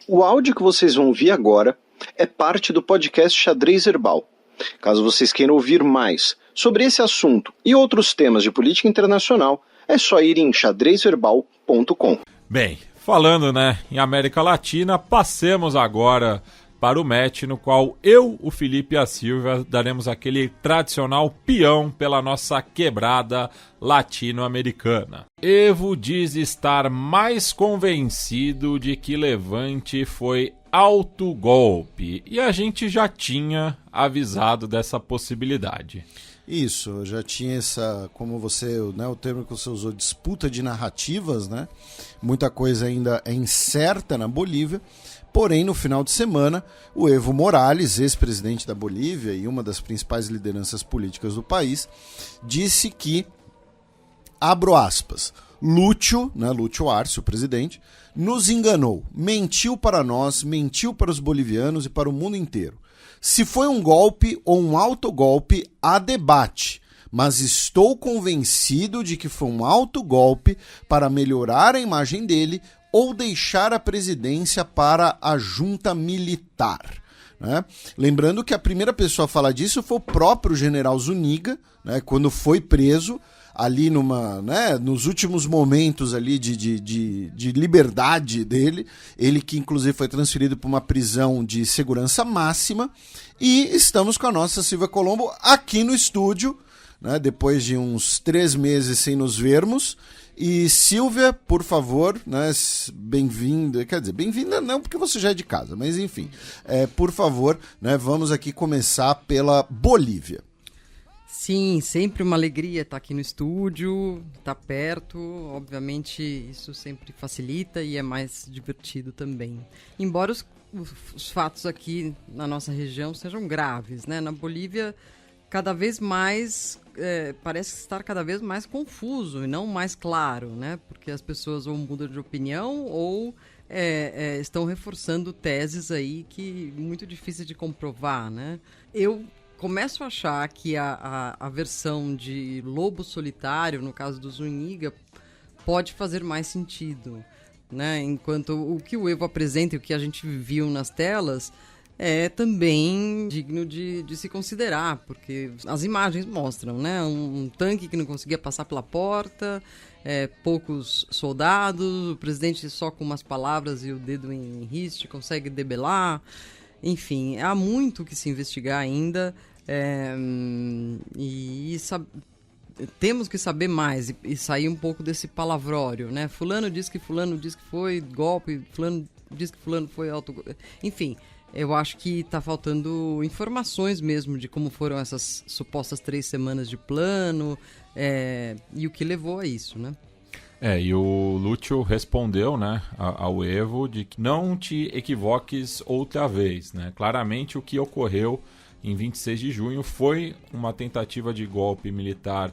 O áudio que vocês vão ouvir agora é parte do podcast Xadrez Herbal. Caso vocês queiram ouvir mais sobre esse assunto e outros temas de política internacional, é só ir em xadrezherbal.com. Bem, falando em América Latina, passemos agora para o match no qual eu, o Felipe e a Silvia daremos aquele tradicional peão pela nossa quebrada latino-americana. Evo diz estar mais convencido de que Levante foi autogolpe e a gente já tinha avisado dessa possibilidade. Isso, eu já tinha essa, como você, o termo que você usou, disputa de narrativas, né? Muita coisa ainda é incerta na Bolívia. Porém, no final de semana, o Evo Morales, ex-presidente da Bolívia e uma das principais lideranças políticas do país, disse que, abro aspas, Lúcio Arce, o presidente, nos enganou, mentiu para nós, mentiu para os bolivianos e para o mundo inteiro. Se foi um golpe ou um autogolpe, há debate, mas estou convencido de que foi um autogolpe para melhorar a imagem dele ou deixar a presidência para a junta militar. Né? Lembrando que a primeira pessoa a falar disso foi o próprio general Zuniga, né, quando foi preso, ali nos últimos momentos ali de liberdade dele, ele que inclusive foi transferido para uma prisão de segurança máxima, e estamos com a nossa Silvia Colombo aqui no estúdio, né, depois de uns 3 meses sem nos vermos. E Silvia, por favor, bem-vinda, quer dizer, bem-vinda não porque você já é de casa, mas enfim, por favor, vamos aqui começar pela Bolívia. Sim, sempre uma alegria estar aqui no estúdio, estar perto, obviamente isso sempre facilita e é mais divertido também. Embora os fatos aqui na nossa região sejam graves, né? Na Bolívia, cada vez mais, parece estar cada vez mais confuso e não mais claro, né? Porque as pessoas ou mudam de opinião ou estão reforçando teses aí que muito difíceis de comprovar, né? Eu começo a achar que a versão de lobo solitário, no caso do Zuniga, pode fazer mais sentido, né? Enquanto o que o Evo apresenta e o que a gente viu nas telas é também digno de se considerar, porque as imagens mostram, né? Um tanque que não conseguia passar pela porta, poucos soldados, o presidente só com umas palavras e o dedo em riste consegue debelar. Enfim, há muito que se investigar ainda. Temos que saber mais e sair um pouco desse palavrório, né? Fulano diz que foi golpe, fulano diz que fulano foi autogolpe. Enfim, eu acho que está faltando informações mesmo de como foram essas supostas 3 semanas de plano e o que levou a isso, né? E o Lúcio respondeu, ao Evo de que não te equivoques outra vez, né? Claramente o que ocorreu em 26 de junho foi uma tentativa de golpe militar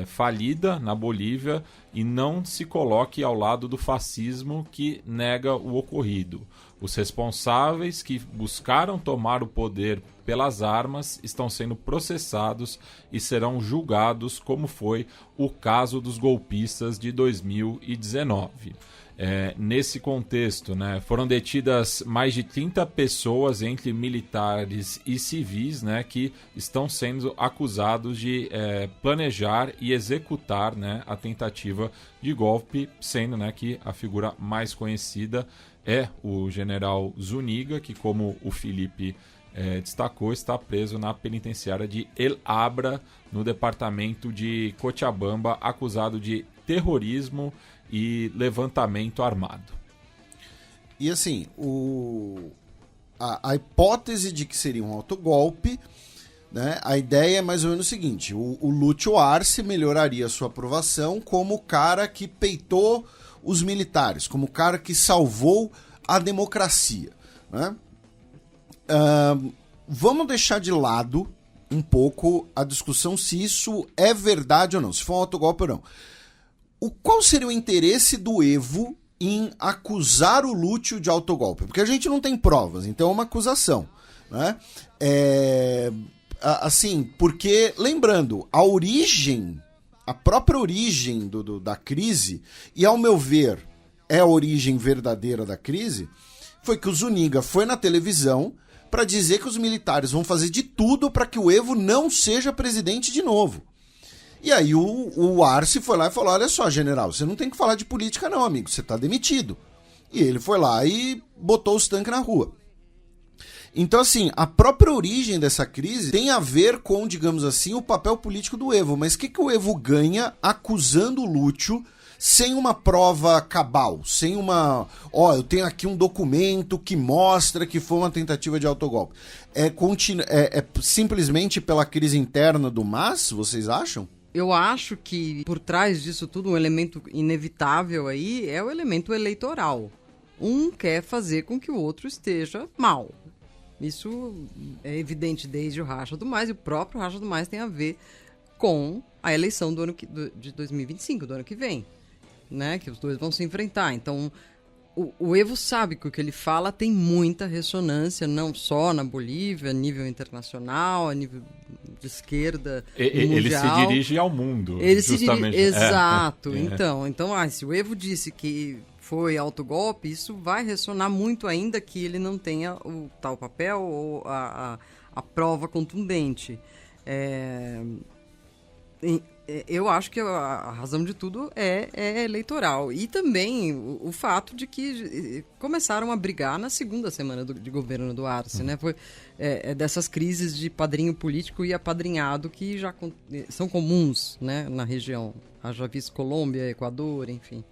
falida na Bolívia e não se coloque ao lado do fascismo que nega o ocorrido. Os responsáveis que buscaram tomar o poder pelas armas estão sendo processados e serão julgados, como foi o caso dos golpistas de 2019. Nesse contexto, foram detidas mais de 30 pessoas, entre militares e civis, que estão sendo acusados de planejar e executar a tentativa de golpe, sendo que a figura mais conhecida é o general Zuniga, que, como o Felipe destacou, está preso na penitenciária de El Abra, no departamento de Cochabamba, acusado de terrorismo e levantamento armado. E assim, a hipótese de que seria um autogolpe, né, a ideia é mais ou menos o seguinte: o Lúcio Arce melhoraria sua aprovação como o cara que peitou os militares, como o cara que salvou a democracia, né? Vamos deixar de lado um pouco a discussão se isso é verdade ou não, se foi um autogolpe ou não. Qual seria o interesse do Evo em acusar o Lúcio de autogolpe? Porque a gente não tem provas, então é uma acusação, né? Assim, porque, lembrando, a própria origem da crise, e ao meu ver é a origem verdadeira da crise, foi que o Zuniga foi na televisão para dizer que os militares vão fazer de tudo para que o Evo não seja presidente de novo. E aí o Arce foi lá e falou, olha só, general, você não tem que falar de política não, amigo, você tá demitido. E ele foi lá e botou os tanques na rua. Então, assim, a própria origem dessa crise tem a ver com, digamos assim, o papel político do Evo. Mas o que o Evo ganha acusando o Lúcio sem uma prova cabal? Sem uma... eu tenho aqui um documento que mostra que foi uma tentativa de autogolpe. É simplesmente pela crise interna do MAS, vocês acham? Eu acho que por trás disso tudo, um elemento inevitável aí é o elemento eleitoral. Um quer fazer com que o outro esteja mal. Isso é evidente desde o Racha do Mais, e o próprio Racha do Mais tem a ver com a eleição de 2025, do ano que vem, né? Que os dois vão se enfrentar. Então, o Evo sabe que o que ele fala tem muita ressonância, não só na Bolívia, a nível internacional, a nível de esquerda, mundial. Ele se dirige ao mundo, justamente. Exato. Então, se o Evo disse que foi autogolpe, isso vai ressonar muito, ainda que ele não tenha o tal papel ou a prova contundente. Eu acho que a razão de tudo é eleitoral. E também o fato de que começaram a brigar na segunda semana de governo do Arce, né? Foi dessas crises de padrinho político e apadrinhado que já são comuns, né, na região. Haja visto Colômbia, Equador, enfim.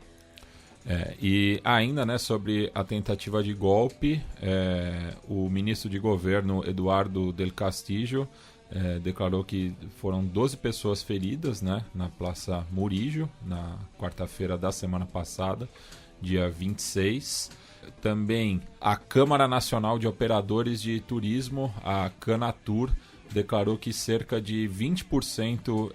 E ainda, né, sobre a tentativa de golpe, o ministro de governo Eduardo del Castillo declarou que foram 12 pessoas feridas, né, na Praça Murillo, na quarta-feira da semana passada, dia 26. Também a Câmara Nacional de Operadores de Turismo, a Canatur, declarou que cerca de 20%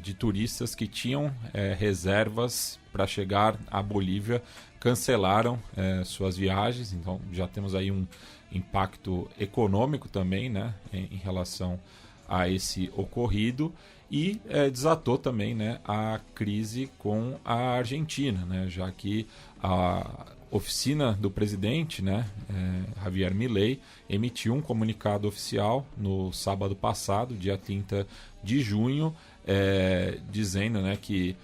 de turistas que tinham reservas para chegar à Bolívia cancelaram suas viagens. Então já temos aí um impacto econômico também, né, em relação a esse ocorrido. E desatou também, né, a crise com a Argentina, né, já que a oficina do presidente, né, Javier Milei, emitiu um comunicado oficial no sábado passado, dia 30 de junho, dizendo, né, que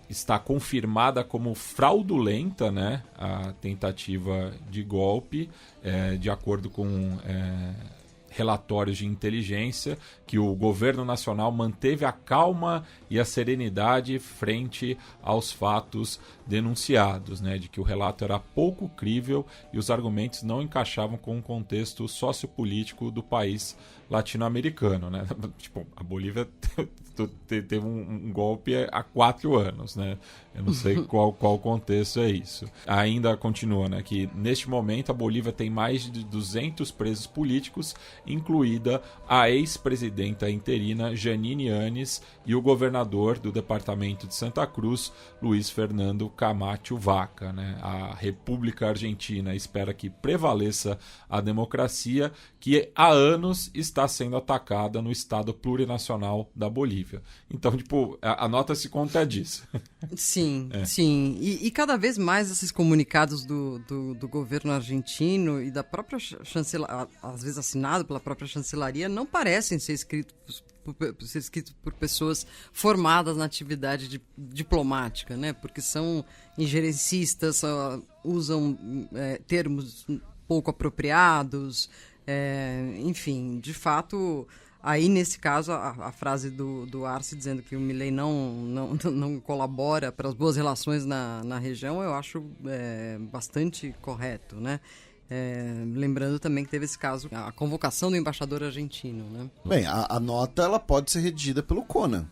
está confirmada como fraudulenta, né, a tentativa de golpe, de acordo com relatórios de inteligência, que o governo nacional manteve a calma e a serenidade frente aos fatos denunciados, né, de que o relato era pouco crível e os argumentos não encaixavam com o contexto sociopolítico do país latino-americano, né? Tipo, a Bolívia teve um golpe há 4 anos, né? Eu não sei qual contexto é isso. Ainda continua, né, que neste momento a Bolívia tem mais de 200 presos políticos, incluída a ex-presidenta interina Janine Áñez e o governador do departamento de Santa Cruz, Luiz Fernando Camacho Vaca, né? A República Argentina espera que prevaleça a democracia, que há anos está sendo atacada no estado plurinacional da Bolívia. Então, tipo, a nota se contradiz. Sim, sim. E cada vez mais esses comunicados do governo argentino e da própria chancelaria, às vezes assinado pela própria chancelaria, não parecem ser escritos por pessoas formadas na atividade diplomática, né? Porque são injerencistas, usam termos pouco apropriados, enfim, de fato. Aí, nesse caso, a frase do Arce dizendo que o Milei não colabora para as boas relações na região, eu acho bastante correto, né? Lembrando também que teve esse caso, a convocação do embaixador argentino, né? Bem, a nota ela pode ser redigida pelo Conan.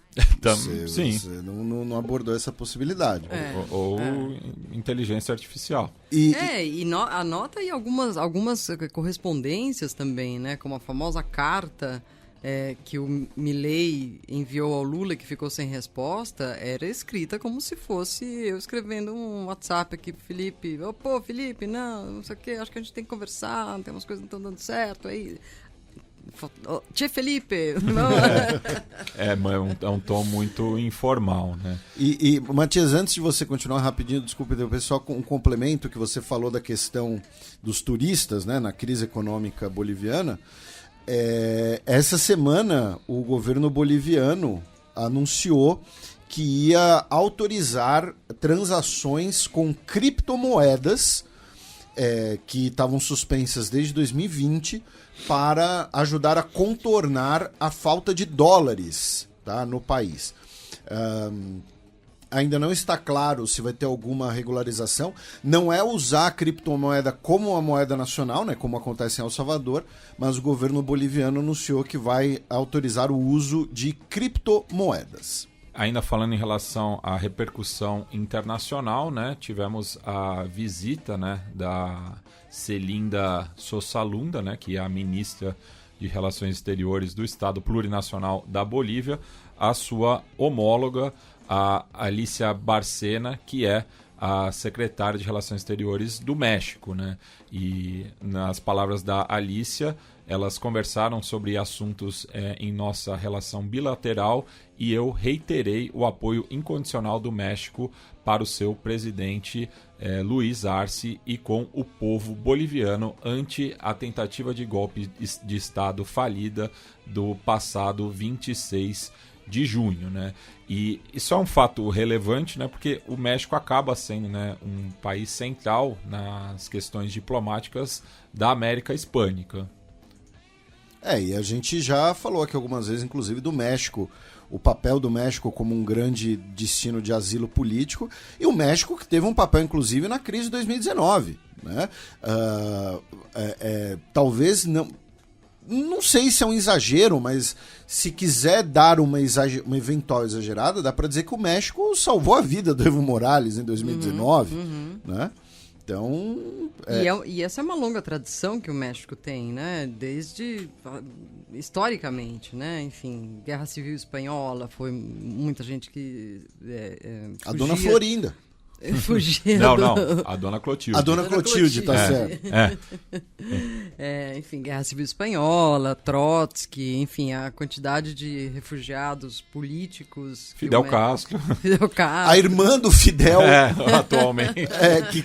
Sim. Você não abordou essa possibilidade. Ou inteligência artificial. A nota e algumas correspondências também, né? Como a famosa carta que o Milei enviou ao Lula, que ficou sem resposta, era escrita como se fosse eu escrevendo um WhatsApp aqui pro Felipe. Felipe, não sei o que, acho que a gente tem que conversar, tem umas coisas que não estão dando certo. Aí Tchê Felipe! É um tom muito informal, né? E Matias, antes de você continuar rapidinho, desculpe, pessoal, com um complemento que você falou da questão dos turistas, né, na crise econômica boliviana. Essa semana o governo boliviano anunciou que ia autorizar transações com criptomoedas que estavam suspensas desde 2020 para ajudar a contornar a falta de dólares, tá, no país. Ainda não está claro se vai ter alguma regularização. Não é usar a criptomoeda como uma moeda nacional, né, como acontece em El Salvador, mas o governo boliviano anunciou que vai autorizar o uso de criptomoedas. Ainda falando em relação à repercussão internacional, né, tivemos a visita, né, da Celinda Sossalunda, né, que é a ministra de Relações Exteriores do Estado Plurinacional da Bolívia, a sua homóloga, a Alicia Bárcena, que é a secretária de Relações Exteriores do México, né? E nas palavras da Alicia, elas conversaram sobre assuntos em nossa relação bilateral e eu reiterei o apoio incondicional do México para o seu presidente Luiz Arce e com o povo boliviano ante a tentativa de golpe de Estado falida do passado 26 de junho, né? E isso é um fato relevante, né? Porque o México acaba sendo, né, um país central nas questões diplomáticas da América Hispânica. E a gente já falou aqui algumas vezes, inclusive, do México, o papel do México como um grande destino de asilo político, e o México que teve um papel, inclusive, na crise de 2019, né? Talvez não sei se é um exagero, mas se quiser dar uma eventual exagerada, dá para dizer que o México salvou a vida do Evo Morales em 2019, né? Então... E essa é uma longa tradição que o México tem, né? Desde historicamente, né? Enfim, Guerra Civil Espanhola, foi muita gente que fugia. A Dona Florinda. Fugia não, a Dona Clotilde. A Dona Clotilde, tá certo. Enfim, Guerra Civil Espanhola, Trotsky, enfim, a quantidade de refugiados políticos. Fidel Castro. A irmã do Fidel. Atualmente.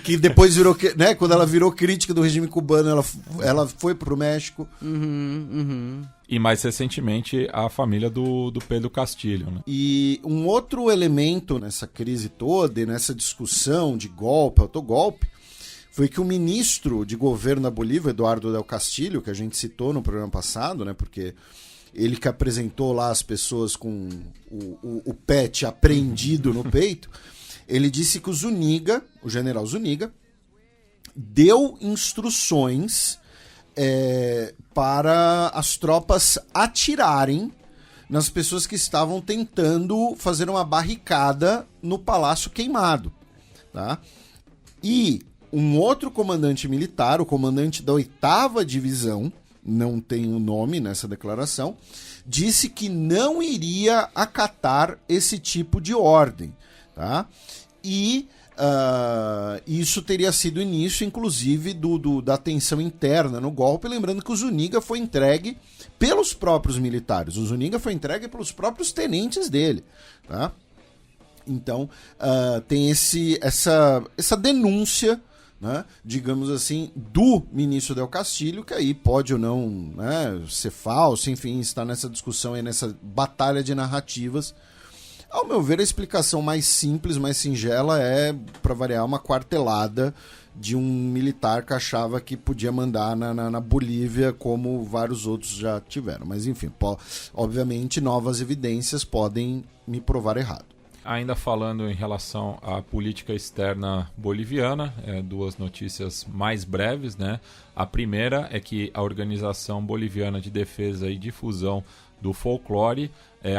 Que depois virou, né, quando ela virou crítica do regime cubano, ela foi pro México. E mais recentemente a família do Pedro Castillo, né? E um outro elemento nessa crise toda e nessa discussão de golpe, autogolpe, foi que o ministro de governo da Bolívia, Eduardo Del Castillo, que a gente citou no programa passado, né, porque ele que apresentou lá as pessoas com o pet apreendido no peito, ele disse que o general Zuniga, deu instruções para as tropas atirarem nas pessoas que estavam tentando fazer uma barricada no Palácio Queimado, tá? E um outro comandante militar, o comandante da 8ª Divisão, não tem o nome nessa declaração, disse que não iria acatar esse tipo de ordem, tá? E isso teria sido o início, inclusive, da tensão interna no golpe, lembrando que o Zuniga foi entregue pelos próprios militares, o Zuniga foi entregue pelos próprios tenentes dele, tá? Então, tem essa denúncia, né, digamos assim, do ministro Del Castillo, que aí pode ou não, né, ser falso, enfim, está nessa discussão aí, nessa batalha de narrativas. Ao meu ver, a explicação mais simples, mais singela é, para variar, uma quartelada de um militar que achava que podia mandar na Bolívia, como vários outros já tiveram. Mas, enfim, obviamente, novas evidências podem me provar errado. Ainda falando em relação à política externa boliviana, duas notícias mais breves, né? A primeira é que a Organização Boliviana de Defesa e Difusão do Folclore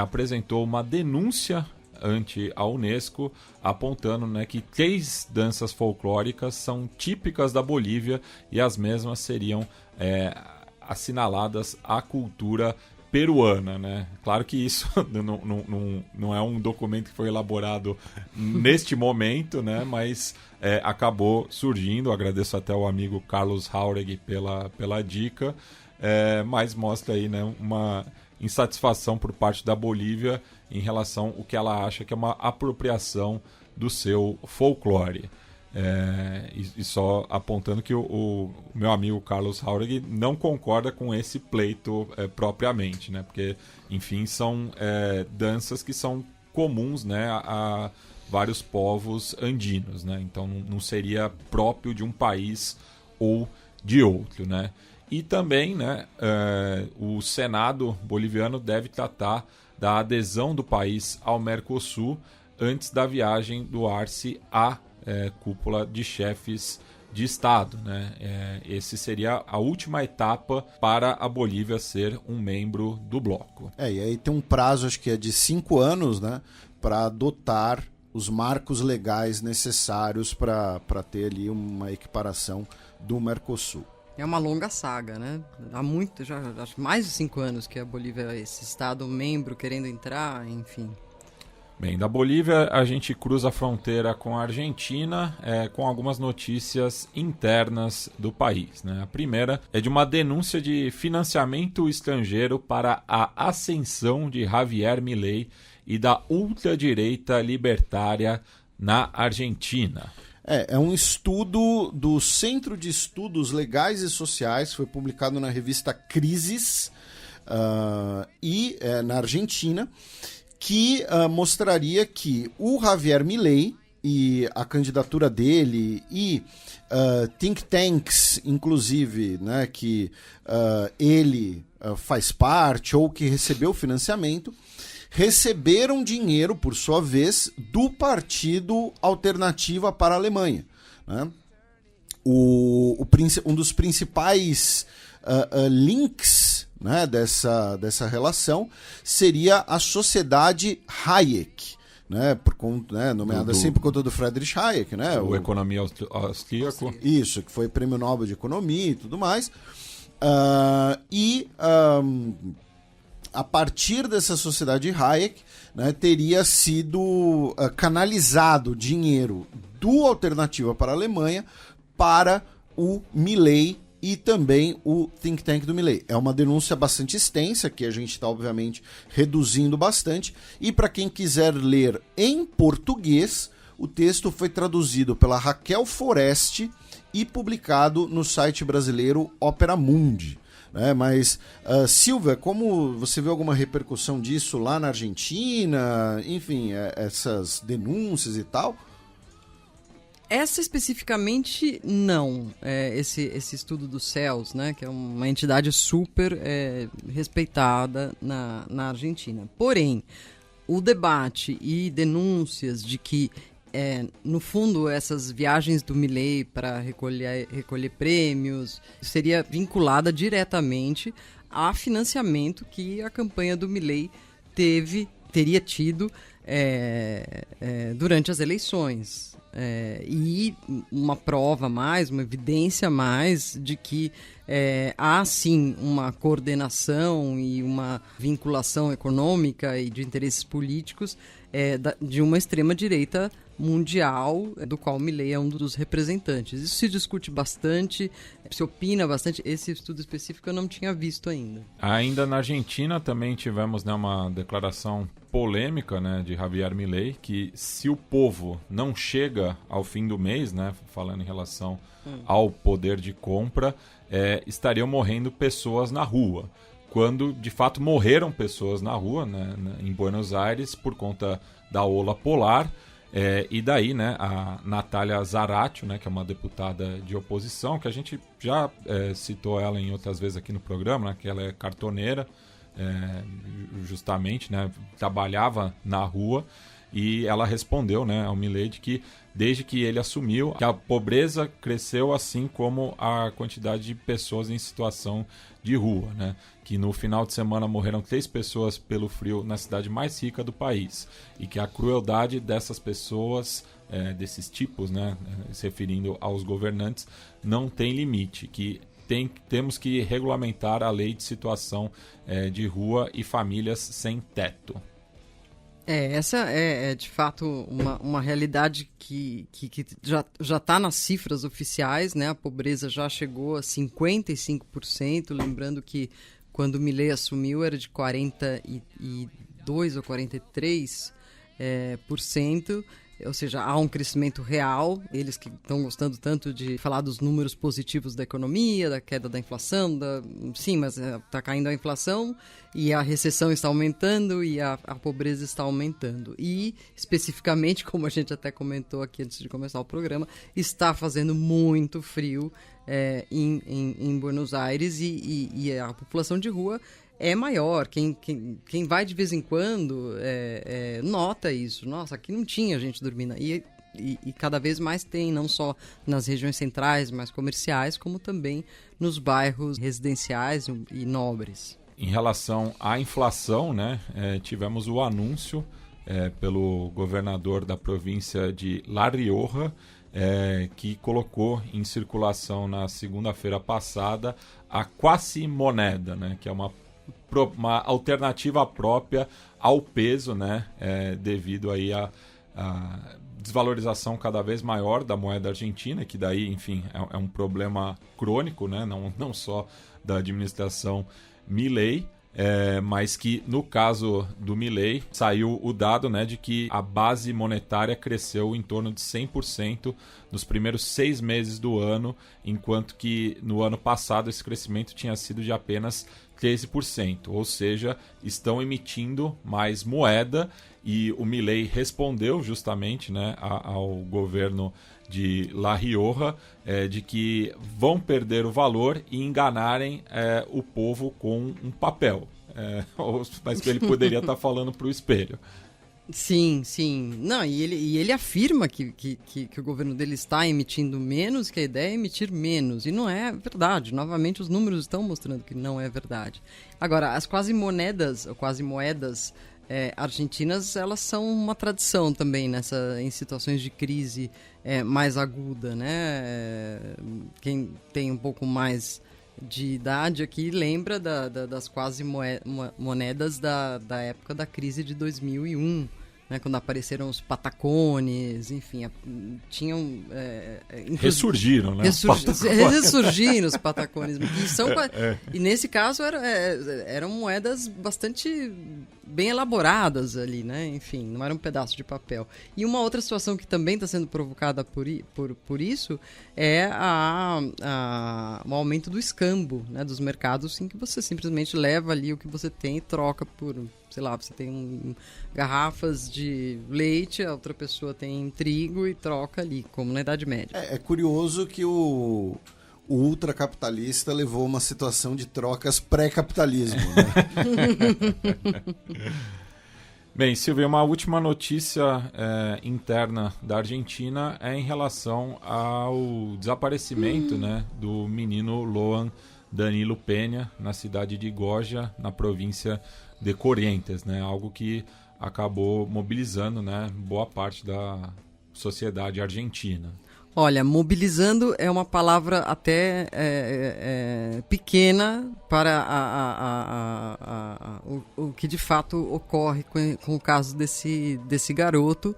apresentou uma denúncia ante a Unesco, apontando, né, que 3 danças folclóricas são típicas da Bolívia e as mesmas seriam assinaladas à cultura peruana, né? Claro que isso não é um documento que foi elaborado neste momento, né? Mas acabou surgindo. Agradeço até ao amigo Carlos Jauregui pela dica, mas mostra aí, né, uma insatisfação por parte da Bolívia em relação ao que ela acha que é uma apropriação do seu folclore. E só apontando que o meu amigo Carlos Jauregui não concorda com esse pleito propriamente, né? Porque, enfim, são danças que são comuns, né, a vários povos andinos, né? Então não seria próprio de um país ou de outro, né? E também, né, o Senado boliviano deve tratar da adesão do país ao Mercosul antes da viagem do Arce à cúpula de chefes de Estado, né? Esse seria a última etapa para a Bolívia ser um membro do bloco. E aí tem um prazo, acho que é de 5 anos, né, para adotar os marcos legais necessários para ter ali uma equiparação do Mercosul. É uma longa saga, né? Há muito, já acho mais de 5 anos que a Bolívia é esse Estado membro querendo entrar, enfim. Bem, da Bolívia a gente cruza a fronteira com a Argentina, com algumas notícias internas do país, né? A primeira é de uma denúncia de financiamento estrangeiro para a ascensão de Javier Milei e da ultradireita libertária na Argentina. É um estudo do Centro de Estudos Legais e Sociais, foi publicado na revista Crises, na Argentina, que mostraria que o Javier Milei e a candidatura dele e think tanks, inclusive, né, que ele faz parte ou que recebeu financiamento, receberam dinheiro, por sua vez, do Partido Alternativa para a Alemanha, né? Um dos principais links, né, dessa relação seria a Sociedade Hayek, né, nomeada assim por conta do Friedrich Hayek, né, o economia austríaco. Isso, que foi Prêmio Nobel de Economia e tudo mais. A partir dessa Sociedade Hayek, né, teria sido canalizado dinheiro do Alternativa para a Alemanha para o Milei e também o think tank do Milei. É uma denúncia bastante extensa, que a gente está, obviamente, reduzindo bastante. E para quem quiser ler em português, o texto foi traduzido pela Raquel Foreste e publicado no site brasileiro Opera Mundi. Mas, Silvia, como você vê alguma repercussão disso lá na Argentina? Enfim, essas denúncias e tal? Essa especificamente não. Esse estudo dos CELS, né, que é uma entidade super respeitada na Argentina. Porém, o debate e denúncias de que no fundo, essas viagens do Milei para recolher prêmios seria vinculada diretamente a financiamento que a campanha do Milei teria tido durante as eleições. E uma prova mais, uma evidência mais de que há sim uma coordenação e uma vinculação econômica e de interesses políticos de uma extrema-direita mundial, do qual Milei é um dos representantes. Isso se discute bastante, se opina bastante. Esse estudo específico eu não tinha visto ainda. Ainda na Argentina também tivemos, né, uma declaração polêmica, né, de Javier Milei, que se o povo não chega ao fim do mês, né, falando em relação ao poder de compra, estariam morrendo pessoas na rua. Quando, de fato, morreram pessoas na rua, né, em Buenos Aires, por conta da ola polar. E daí, né, a Natália Zaratio, né, que é uma deputada de oposição, que a gente já citou ela em outras vezes aqui no programa, né, que ela é cartoneira, justamente, né, trabalhava na rua, e ela respondeu, né, ao Milei de que desde que ele assumiu, que a pobreza cresceu assim como a quantidade de pessoas em situação de rua, né? Que no final de semana morreram 3 pessoas pelo frio na cidade mais rica do país, e que a crueldade dessas pessoas, desses tipos, né, se referindo aos governantes, não tem limite, que temos que regulamentar a lei de situação de rua e famílias sem teto. Essa é de fato uma realidade que já está nas cifras oficiais, né? A pobreza já chegou a 55%, lembrando que quando o Milei assumiu era de 42 ou 43%, ou seja, há um crescimento real. Eles que estão gostando tanto de falar dos números positivos da economia, da queda da inflação, sim, mas está caindo a inflação e a recessão está aumentando e a pobreza está aumentando. E, especificamente, como a gente até comentou aqui antes de começar o programa, está fazendo muito frio em Buenos Aires e a população de rua é maior. Quem vai de vez em quando nota isso. Nossa, aqui não tinha gente dormindo. E cada vez mais tem, não só nas regiões centrais, mais comerciais, como também nos bairros residenciais e nobres. Em relação à inflação, né, tivemos o anúncio pelo governador da província de La Rioja, que colocou em circulação na segunda-feira passada a quasi-moneda, né, que é uma alternativa própria ao peso, né, devido aí à desvalorização cada vez maior da moeda argentina, que daí, enfim, é um problema crônico, né, não só da administração Milei, mas que no caso do Milei saiu o dado, né, de que a base monetária cresceu em torno de 100% nos primeiros 6 meses do ano, enquanto que no ano passado esse crescimento tinha sido de apenas 13%, ou seja, estão emitindo mais moeda, e o Milei respondeu justamente, né, ao governo de La Rioja, de que vão perder o valor e enganarem o povo com um papel, mas que ele poderia estar falando para o espelho. Sim. Não, e ele afirma que o governo dele está emitindo menos, que a ideia é emitir menos. E não é verdade. Novamente, os números estão mostrando que não é verdade. Agora, as quasi-moedas argentinas, elas são uma tradição também em situações de crise mais aguda, né? Quem tem um pouco mais de idade aqui lembra das quasi-moedas da época da crise de 2001, né, quando apareceram os patacones, enfim, tinham... ressurgiram, né? Ressurgiram os patacones. E nesse caso eram moedas bastante bem elaboradas ali, né? Enfim, não era um pedaço de papel. E uma outra situação que também está sendo provocada por isso é o aumento do escambo, né, dos mercados, em que você simplesmente leva ali o que você tem e troca por... Sei lá, você tem garrafas de leite, a outra pessoa tem trigo e troca ali, como na Idade Média. É curioso que o ultracapitalista levou uma situação de trocas pré-capitalismo, né? Bem, Silvia, uma última notícia interna da Argentina é em relação ao desaparecimento, né, do menino Loan Danilo Peña, na cidade de Goya, na província de Corrientes, né? Algo que acabou mobilizando, né, boa parte da sociedade argentina. Olha, mobilizando é uma palavra até pequena para o que de fato ocorre com o caso desse garoto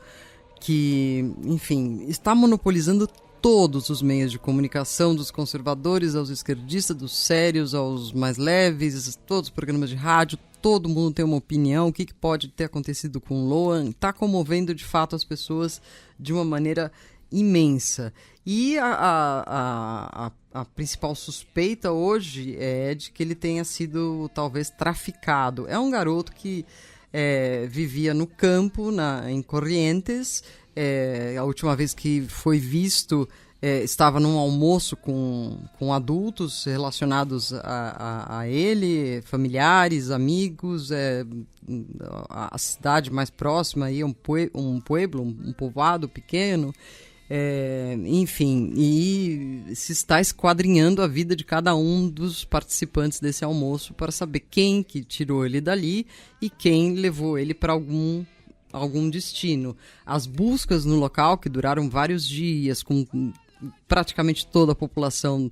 que, enfim, está monopolizando todos os meios de comunicação, dos conservadores aos esquerdistas, dos sérios aos mais leves, todos os programas de rádio. Todo mundo tem uma opinião, o que pode ter acontecido com o Loan, está comovendo de fato as pessoas de uma maneira imensa. E a principal suspeita hoje é de que ele tenha sido talvez traficado. É um garoto que vivia no campo, em Corrientes. A última vez que foi visto... estava num almoço com adultos relacionados a ele, familiares, amigos, a cidade mais próxima, aí, um povoado pequeno, enfim, e se está esquadrinhando a vida de cada um dos participantes desse almoço para saber quem que tirou ele dali e quem levou ele para algum destino. As buscas no local, que duraram vários dias, com praticamente toda a população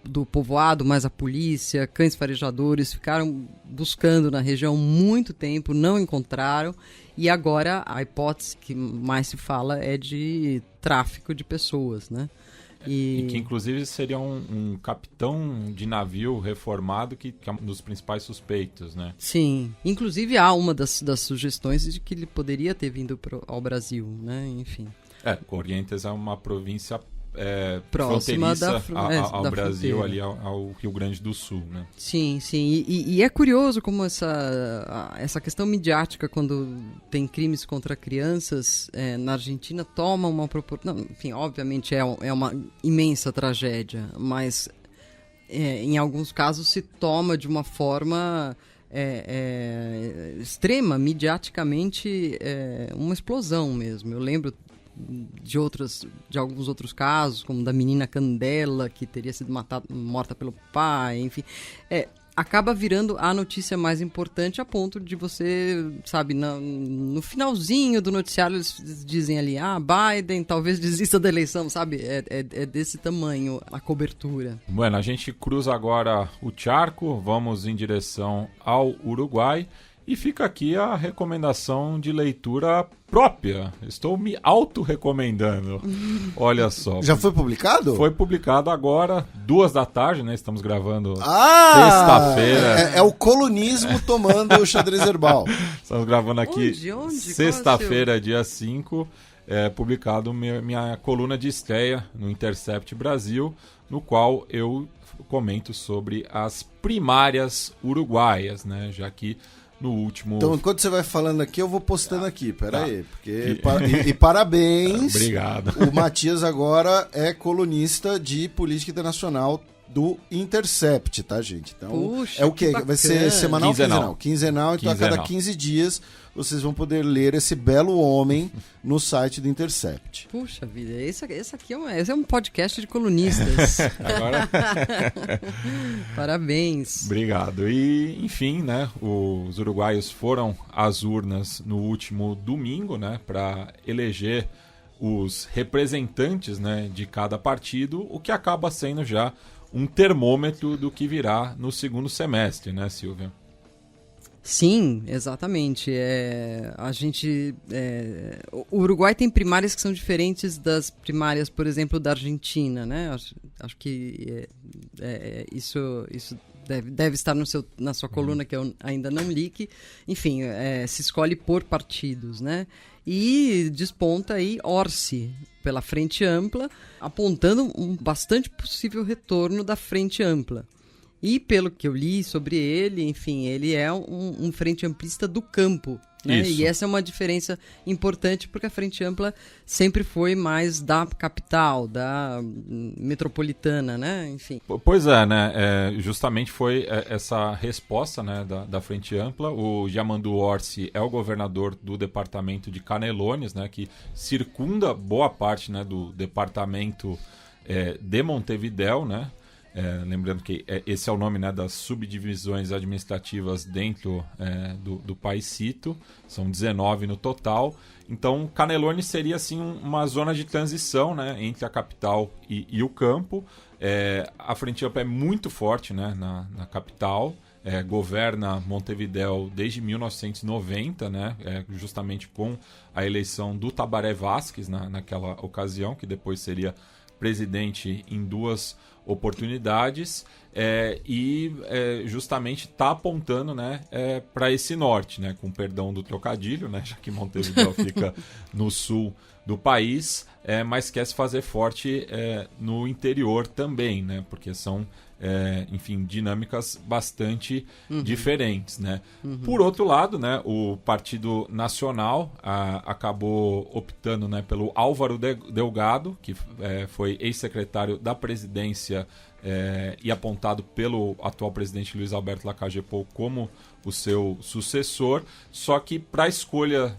do povoado, mais a polícia, cães farejadores, ficaram buscando na região muito tempo, não encontraram, e agora a hipótese que mais se fala é de tráfico de pessoas, né? E que inclusive seria um capitão de navio reformado que é um dos principais suspeitos, né? Sim, inclusive há uma das sugestões de que ele poderia ter vindo ao Brasil, né? Enfim. Corrientes é uma província próxima fronteiriça ao da Brasil, fronteira. ali ao Rio Grande do Sul, né? Sim. E é curioso como essa questão midiática, quando tem crimes contra crianças na Argentina, toma uma proporção... Enfim, obviamente é uma imensa tragédia, mas em alguns casos se toma de uma forma extrema, midiaticamente, uma explosão mesmo. Eu lembro de alguns outros casos, como da menina Candela, que teria sido morta pelo pai, enfim. Acaba virando a notícia mais importante a ponto de você, sabe, no finalzinho do noticiário eles dizem ali, Biden talvez desista da eleição, sabe? É desse tamanho a cobertura. Bueno, a gente cruza agora o charco, vamos em direção ao Uruguai. E fica aqui a recomendação de leitura própria. Estou me auto-recomendando. Olha só. Já foi publicado? Foi publicado agora, 14h, né? Estamos gravando sexta-feira. É o colunismo tomando o xadrez herbal. Estamos gravando aqui Onde? sexta-feira, dia 5. Publicado minha coluna de estreia no Intercept Brasil, no qual eu comento sobre as primárias uruguaias, né? Já que no último... Então, enquanto você vai falando aqui, eu vou postando aqui. Pera aí. E parabéns. Obrigado. O Matias agora é colunista de política internacional do Intercept, tá, gente? Então, puxa, é o quê? Vai ser semanal ou quinzenal? Quinzenal, então Quinzenal. a cada 15 dias vocês vão poder ler esse belo homem no site do Intercept. Puxa vida, esse aqui é um podcast de colunistas. Agora... Parabéns. Obrigado. E, enfim, né, os uruguaios foram às urnas no último domingo, né, para eleger os representantes, né, de cada partido, o que acaba sendo já um termômetro do que virá no segundo semestre, né, Silvia? Sim, exatamente. O Uruguai tem primárias que são diferentes das primárias, por exemplo, da Argentina, né? Acho que isso deve estar na sua coluna, que eu ainda não li, que, enfim, se escolhe por partidos, né? E desponta aí Orsi pela Frente Ampla, apontando um bastante possível retorno da Frente Ampla. E pelo que eu li sobre ele, enfim, ele é um frente amplista do campo, né? E essa é uma diferença importante, porque a Frente Ampla sempre foi mais da capital, da metropolitana, né? Enfim. Pois é, né? Justamente foi essa resposta, né, da Frente Ampla. O Yamandu Orsi é o governador do departamento de Canelones, né, que circunda boa parte, né, do departamento de Montevidéu, né? Lembrando que esse é o nome, né, das subdivisões administrativas dentro do paísito, são 19 no total. Então, Canelones seria assim uma zona de transição, né, entre a capital e o campo. A Frente Ampla é muito forte, né, na capital, governa Montevidéu desde 1990, né, justamente com a eleição do Tabaré Vázquez naquela ocasião, que depois seria presidente em 2 oportunidades, e justamente está apontando, né, para esse norte, né, com perdão do trocadilho, né, já que Montevidéu fica no sul do país, mas quer se fazer forte no interior também, né, porque são enfim, dinâmicas bastante diferentes, né? Por outro lado, né, o Partido Nacional acabou optando, né, pelo Álvaro Delgado, que foi ex-secretário da presidência e apontado pelo atual presidente Luiz Alberto Lacalle Pou como o seu sucessor, só que para a escolha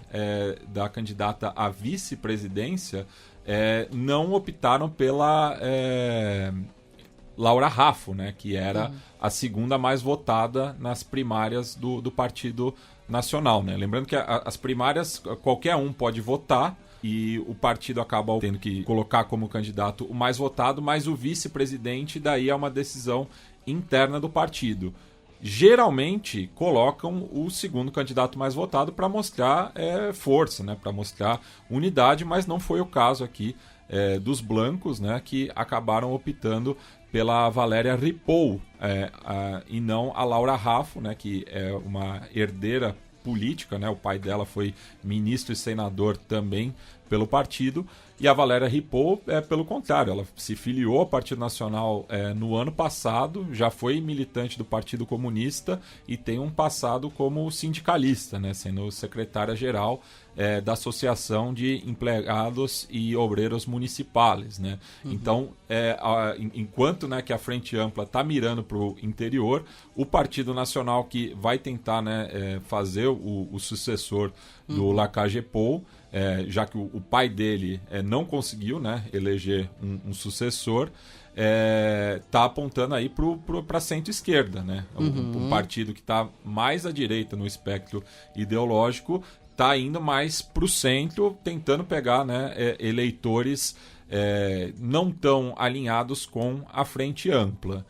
da candidata à vice-presidência não optaram pela Laura Raffo, né, que era a segunda mais votada nas primárias do Partido Nacional, né? Lembrando que as primárias qualquer um pode votar, e o partido acaba tendo que colocar como candidato o mais votado, mas o vice-presidente daí é uma decisão interna do partido. Geralmente colocam o segundo candidato mais votado para mostrar força, né, para mostrar unidade, mas não foi o caso aqui dos blancos, né, que acabaram optando pela Valéria Ripoll e não a Laura Raffo, né, que é uma herdeira política, né, o pai dela foi ministro e senador também pelo partido, e a Valéria Ripoll, pelo contrário, ela se filiou ao Partido Nacional no ano passado, já foi militante do Partido Comunista e tem um passado como sindicalista, né, sendo secretária-geral da Associação de Empregados e Obreiros Municipais. Né? Uhum. Então, enquanto, né, que a Frente Ampla está mirando para o interior, o Partido Nacional, que vai tentar, né, fazer o sucessor do Lacage Pou, já que o pai dele não conseguiu, né, eleger um sucessor, está apontando aí para a centro-esquerda. Né? Um partido que está mais à direita no espectro ideológico está indo mais para o centro, tentando pegar, né, eleitores não tão alinhados com a Frente Ampla.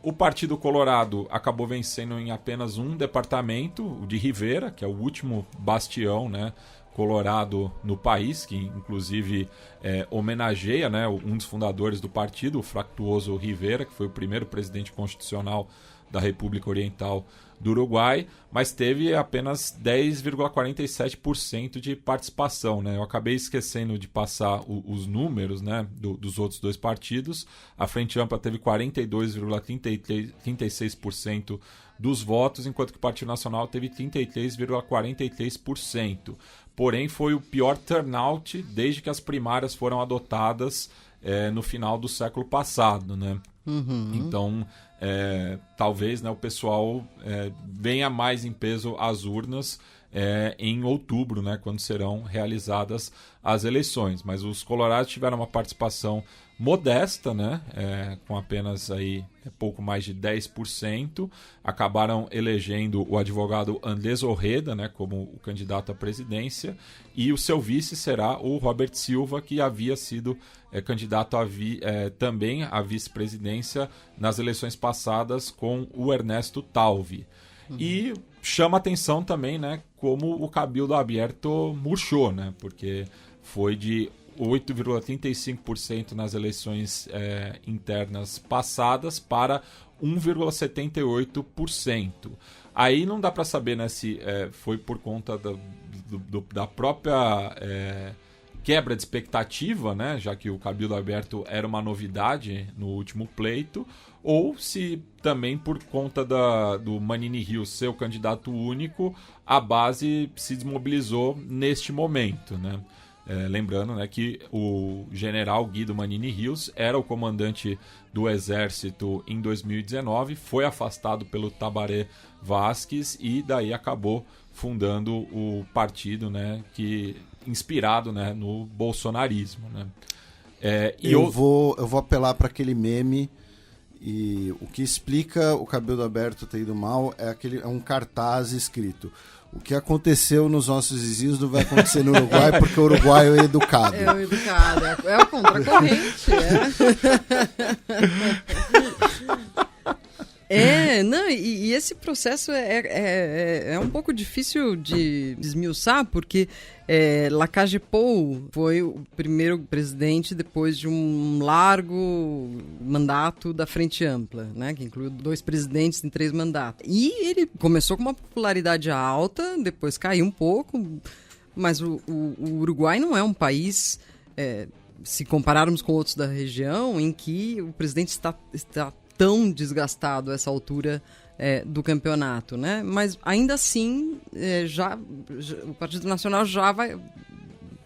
O Partido Colorado acabou vencendo em apenas um departamento, o de Rivera, que é o último bastião, né, colorado no país, que inclusive homenageia, né, um dos fundadores do partido, o Fructuoso Rivera, que foi o primeiro presidente constitucional da República Oriental do Uruguai, mas teve apenas 10,47% de participação. Né? Eu acabei esquecendo de passar os números, né, dos outros dois partidos. A Frente Ampla teve 42,36% dos votos, enquanto que o Partido Nacional teve 33,43%. Porém, foi o pior turnout desde que as primárias foram adotadas no final do século passado. Né? Então, talvez, né, o pessoal venha mais em peso às urnas em outubro, né, quando serão realizadas as eleições. Mas os colorados tiveram uma participação modesta, né, com apenas aí, pouco mais de 10%. Acabaram elegendo o advogado Andrés Ojeda, né, como o candidato à presidência, e o seu vice será o Robert Silva, que havia sido candidato também à vice-presidência nas eleições passadas com o Ernesto Talvi. E chama atenção também, né, como o Cabildo Aberto murchou, né, porque foi de 8,35% nas eleições internas passadas para 1,78%. Aí não dá para saber, né, se foi por conta da própria quebra de expectativa, né, já que o Cabildo Aberto era uma novidade no último pleito, ou se também por conta do Manini Rios ser o candidato único, a base se desmobilizou neste momento, né? Lembrando, né, que o general Guido Manini Rios era o comandante do exército em 2019, foi afastado pelo Tabaré Vázquez e daí acabou fundando o partido, né, que inspirado, né, no bolsonarismo. Né? Eu vou apelar para aquele meme, e o que explica o Cabildo Aberto ter ido mal é um cartaz escrito: o que aconteceu nos nossos vizinhos não vai acontecer no Uruguai, porque o Uruguai é educado. É o educado, é o contracorrente. E esse processo é um pouco difícil de esmiuçar, porque Lacage Pou foi o primeiro presidente depois de um largo mandato da Frente Ampla, né, que incluiu 2 presidentes em 3 mandatos. E ele começou com uma popularidade alta, depois caiu um pouco, mas o Uruguai não é um país, se compararmos com outros da região, em que o presidente está tão desgastado a essa altura do campeonato, né? Mas ainda assim, o Partido Nacional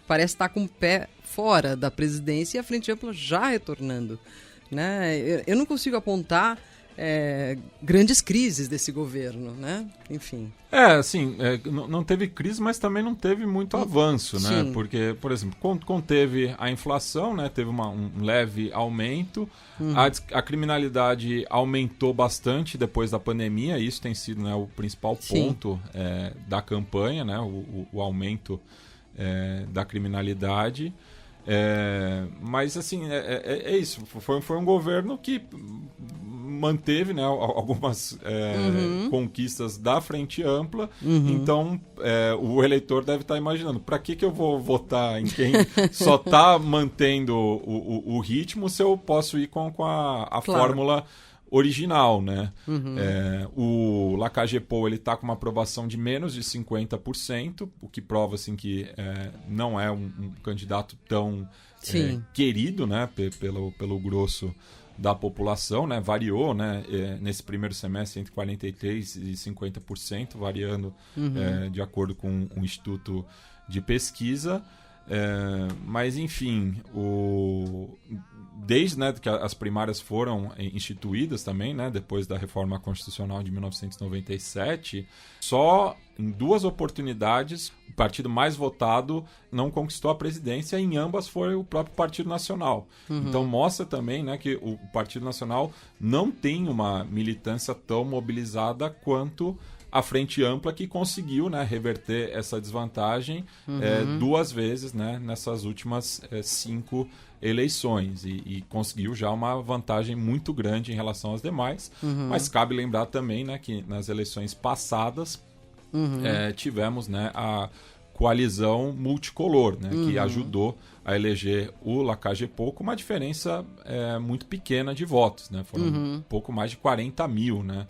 parece estar com o pé fora da presidência e a Frente Ampla já retornando, né? Eu não consigo apontar grandes crises desse governo, né? Enfim. Não teve crise, mas também não teve muito avanço, né? Porque, por exemplo, conteve a inflação, né? Teve um leve aumento, a criminalidade aumentou bastante depois da pandemia, isso tem sido, né, o principal ponto da campanha, né? O aumento da criminalidade. Mas assim, é isso. Foi um governo que manteve, né, algumas conquistas da Frente Ampla. Então o eleitor deve estar imaginando, para que eu vou votar em quem só está mantendo o ritmo, se eu posso ir com a fórmula original, né? O Lacage-Pou, ele está com uma aprovação de menos de 50%, o que prova assim, que não é um candidato tão querido, né, pelo grosso da população, né? Variou, né, nesse primeiro semestre entre 43% e 50%, variando de acordo com o Instituto de Pesquisa. Mas enfim, desde, né, que as primárias foram instituídas também, né, depois da reforma constitucional de 1997, só em 2 oportunidades o partido mais votado não conquistou a presidência, e em ambas foi o próprio Partido Nacional. Então mostra também, né, que o Partido Nacional não tem uma militância tão mobilizada quanto a Frente Ampla, que conseguiu, né, reverter essa desvantagem 2 vezes, né, nessas últimas 5 eleições, e conseguiu já uma vantagem muito grande em relação às demais. Mas cabe lembrar também, né, que nas eleições passadas tivemos, né, a coalizão multicolor, né, que ajudou a eleger o Lacage-Pou com uma diferença muito pequena de votos, né? Foram um pouco mais de 40 mil, né?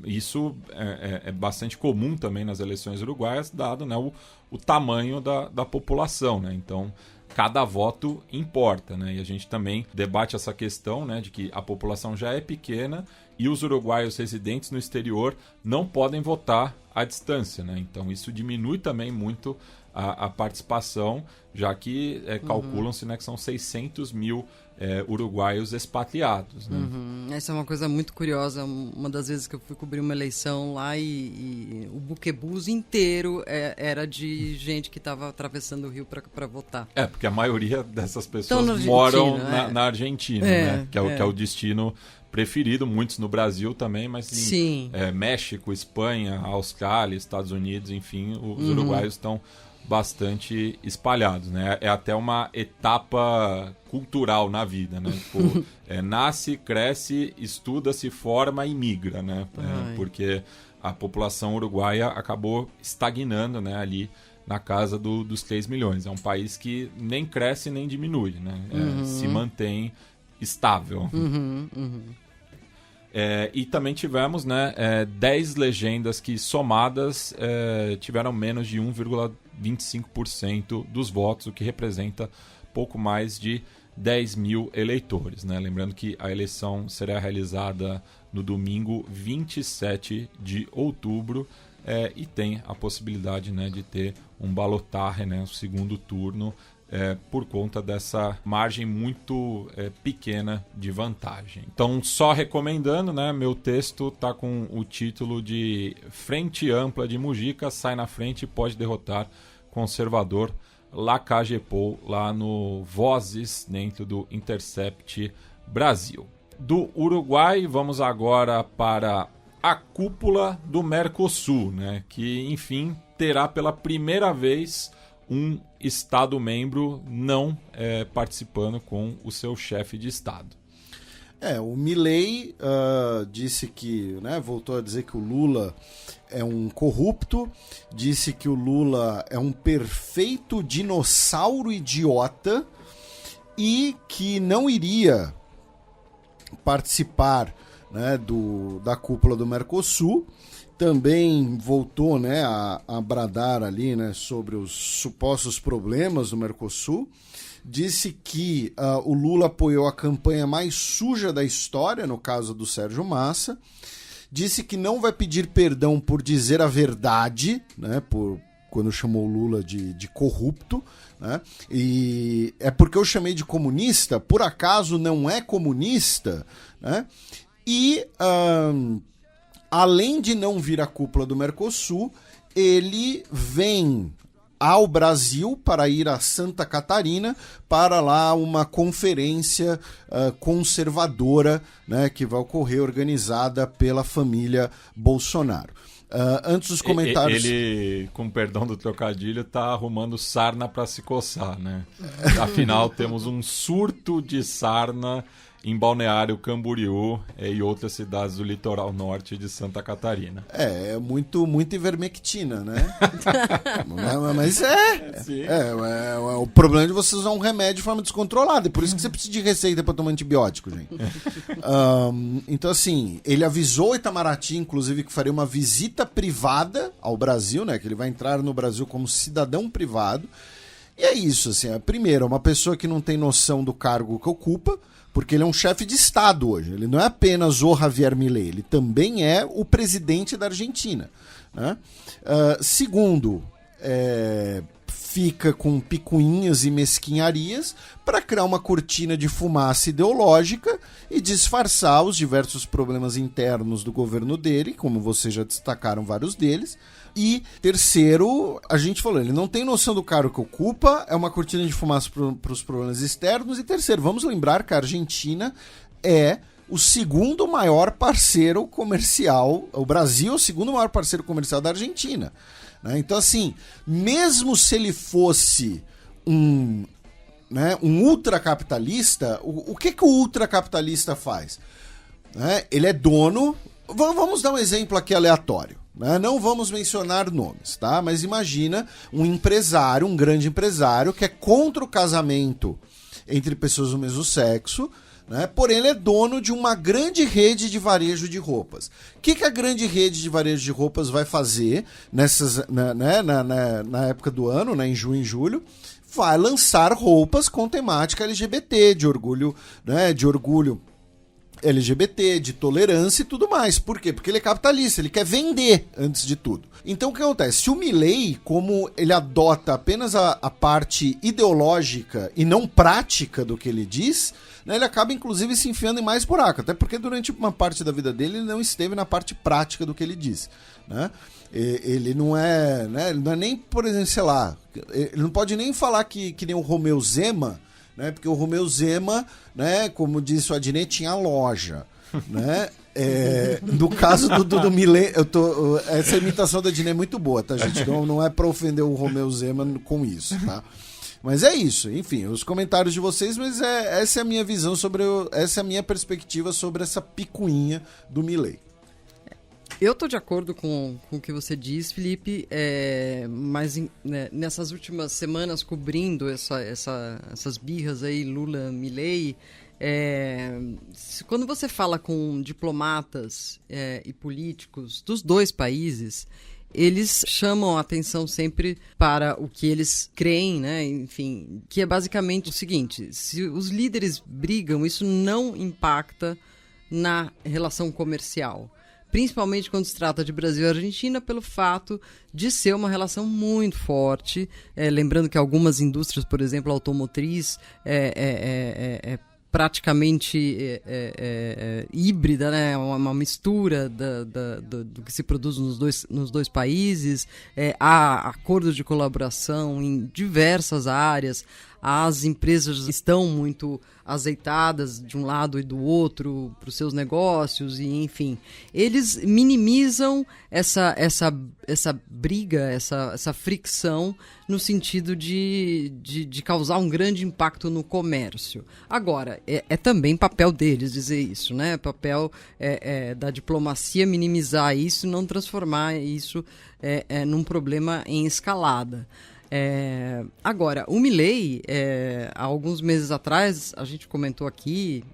Isso é bastante comum também nas eleições uruguaias, dado, né, o tamanho da população, né? Então, cada voto importa, né? E a gente também debate essa questão, né, de que a população já é pequena e os uruguaios residentes no exterior não podem votar à distância, né? Então isso diminui também muito a participação, já que calculam-se, né, que são 600 mil uruguaios expatriados, né? Essa é uma coisa muito curiosa. Uma das vezes que eu fui cobrir uma eleição lá, e o buquebus inteiro era de gente que estava atravessando o rio para votar. Porque a maioria dessas pessoas moram na Argentina, né? Que é o destino preferido, muitos no Brasil também, mas México, Espanha, Austrália, Estados Unidos, enfim, os uruguaios estão bastante espalhados, né? É até uma etapa cultural na vida, né? Tipo, nasce, cresce, estuda, se forma e migra, né? Porque a população uruguaia acabou estagnando, né, ali na casa dos 3 milhões. É um país que nem cresce nem diminui, né? Se mantém estável. E também tivemos, né, 10 legendas que somadas tiveram menos de 1,25% dos votos, o que representa pouco mais de 10 mil eleitores, né? Lembrando que a eleição será realizada no domingo 27 de outubro e tem a possibilidade, né, de ter um balotaje, né, um segundo turno, por conta dessa margem muito pequena de vantagem. Então, só recomendando, né, meu texto está com o título de Frente Ampla de Mujica sai na frente e pode derrotar conservador Lacage-Pou, lá no Vozes, dentro do Intercept Brasil. Do Uruguai, vamos agora para a cúpula do Mercosul, né, que, enfim, terá pela primeira vez um Estado-membro não participando com o seu chefe de Estado. O Milei disse que, né, voltou a dizer que o Lula é um corrupto, disse que o Lula é um perfeito dinossauro idiota e que não iria participar, né, da cúpula do Mercosul. Também voltou, né, a bradar ali, né, sobre os supostos problemas do Mercosul. Disse que o Lula apoiou a campanha mais suja da história, no caso do Sérgio Massa. Disse que não vai pedir perdão por dizer a verdade, né, quando chamou o Lula de corrupto, né? E é porque eu chamei de comunista, por acaso não é comunista, né? E além de não vir à cúpula do Mercosul, ele vem ao Brasil para ir a Santa Catarina para lá uma conferência conservadora, né, que vai ocorrer, organizada pela família Bolsonaro. Antes dos comentários... Ele, com perdão do trocadilho, tá arrumando sarna para se coçar, né? Afinal, temos um surto de sarna em Balneário Camboriú e outras cidades do litoral norte de Santa Catarina. Muito ivermectina, né? Mas o problema é de você usar um remédio de forma descontrolada. É por isso que você precisa de receita para tomar antibiótico, gente. Então, assim, ele avisou o Itamaraty, inclusive, que faria uma visita privada ao Brasil, né? Que ele vai entrar no Brasil como cidadão privado. E é isso, assim. Primeiro, é uma pessoa que não tem noção do cargo que ocupa, porque ele é um chefe de Estado hoje. Ele não é apenas o Javier Milei, ele também é o presidente da Argentina, né? Segundo, fica com picuinhas e mesquinharias para criar uma cortina de fumaça ideológica e disfarçar os diversos problemas internos do governo dele, como vocês já destacaram vários deles. E terceiro, a gente falou, ele não tem noção do cargo que ocupa, é uma cortina de fumaça para os problemas externos. E terceiro, vamos lembrar que a Argentina é o segundo maior parceiro comercial, o Brasil é o segundo maior parceiro comercial da Argentina, né? Então, assim, mesmo se ele fosse um ultracapitalista, o que o ultracapitalista faz? Ele é dono... Vamos dar um exemplo aqui aleatório. Não vamos mencionar nomes, tá? Mas imagina um empresário, um grande empresário, que é contra o casamento entre pessoas do mesmo sexo, né? Porém ele é dono de uma grande rede de varejo de roupas. O que a grande rede de varejo de roupas vai fazer na época do ano, né? Em junho e julho? Vai lançar roupas com temática LGBT, de orgulho, né? De orgulho LGBT, de tolerância e tudo mais. Por quê? Porque ele é capitalista, ele quer vender antes de tudo. Então o que acontece? Se o Milei, como ele adota apenas a parte ideológica e não prática do que ele diz, né, ele acaba inclusive se enfiando em mais buraco, até porque durante uma parte da vida dele ele não esteve na parte prática do que ele diz, né? Ele não é, né, ele não é nem, por exemplo, sei lá, ele não pode nem falar que nem o Romeu Zema, né? Porque o Romeu Zema, né, como disse o Adnet, tinha loja, né? No caso do Milei, essa imitação do Adnet é muito boa, tá, gente? Não é para ofender o Romeu Zema com isso, tá? Mas é isso, enfim, os comentários de vocês, mas essa é a minha visão essa é a minha perspectiva sobre essa picuinha do Milei. Eu tô de acordo com o que você diz, Felipe, mas nessas últimas semanas cobrindo essas birras aí, Lula, Milei, quando você fala com diplomatas e políticos dos dois países, eles chamam a atenção sempre para o que eles creem, né? Enfim, que é basicamente o seguinte: se os líderes brigam, isso não impacta na relação comercial. Principalmente quando se trata de Brasil e Argentina, pelo fato de ser uma relação muito forte. Lembrando que algumas indústrias, por exemplo, a automotriz, praticamente híbrida, né? Uma mistura do que se produz nos dois países. Há acordos de colaboração em diversas áreas. As empresas estão muito azeitadas de um lado e do outro para os seus negócios, e enfim, eles minimizam essa briga, essa fricção, no sentido de causar um grande impacto no comércio. Agora, é também papel deles dizer isso, né? Papel da diplomacia minimizar isso e não transformar isso num problema em escalada. Agora, o Milei, há alguns meses atrás, a gente comentou aqui,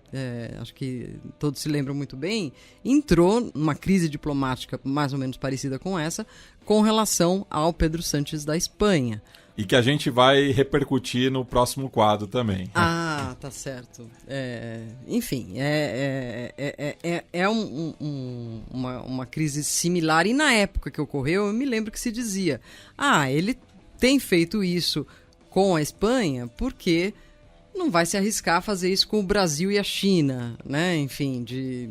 acho que todos se lembram muito bem, entrou numa crise diplomática mais ou menos parecida com essa, com relação ao Pedro Sánchez da Espanha. E que a gente vai repercutir no próximo quadro também. Ah, tá certo. Enfim, uma crise similar, e na época que ocorreu, eu me lembro que se dizia, ele tem feito isso com a Espanha porque não vai se arriscar a fazer isso com o Brasil e a China, né? Enfim, de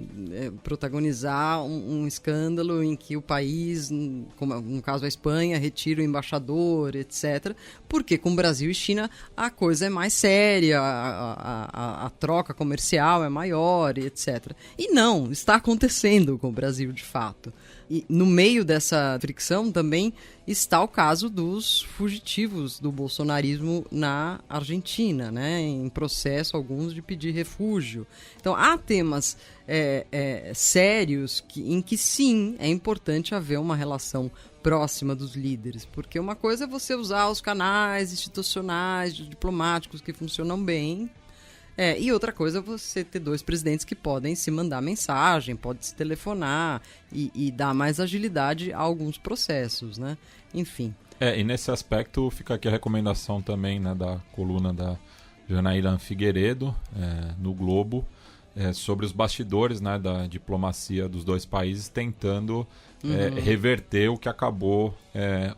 protagonizar um escândalo em que o país, como no caso a Espanha, retira o embaixador, etc. Porque com o Brasil e China a coisa é mais séria, a troca comercial é maior, etc. E não, está acontecendo com o Brasil de fato. E no meio dessa fricção também está o caso dos fugitivos do bolsonarismo na Argentina, né? Em processo, alguns de pedir refúgio. Então, há temas sérios em que, sim, é importante haver uma relação próxima dos líderes, porque uma coisa é você usar os canais institucionais, diplomáticos que funcionam bem, e outra coisa é você ter dois presidentes que podem se mandar mensagem, pode se telefonar e dar mais agilidade a alguns processos, né? Enfim. E nesse aspecto fica aqui a recomendação também, né, da coluna da Janaína Figueiredo, no Globo, sobre os bastidores, né, da diplomacia dos dois países tentando reverter o que acabou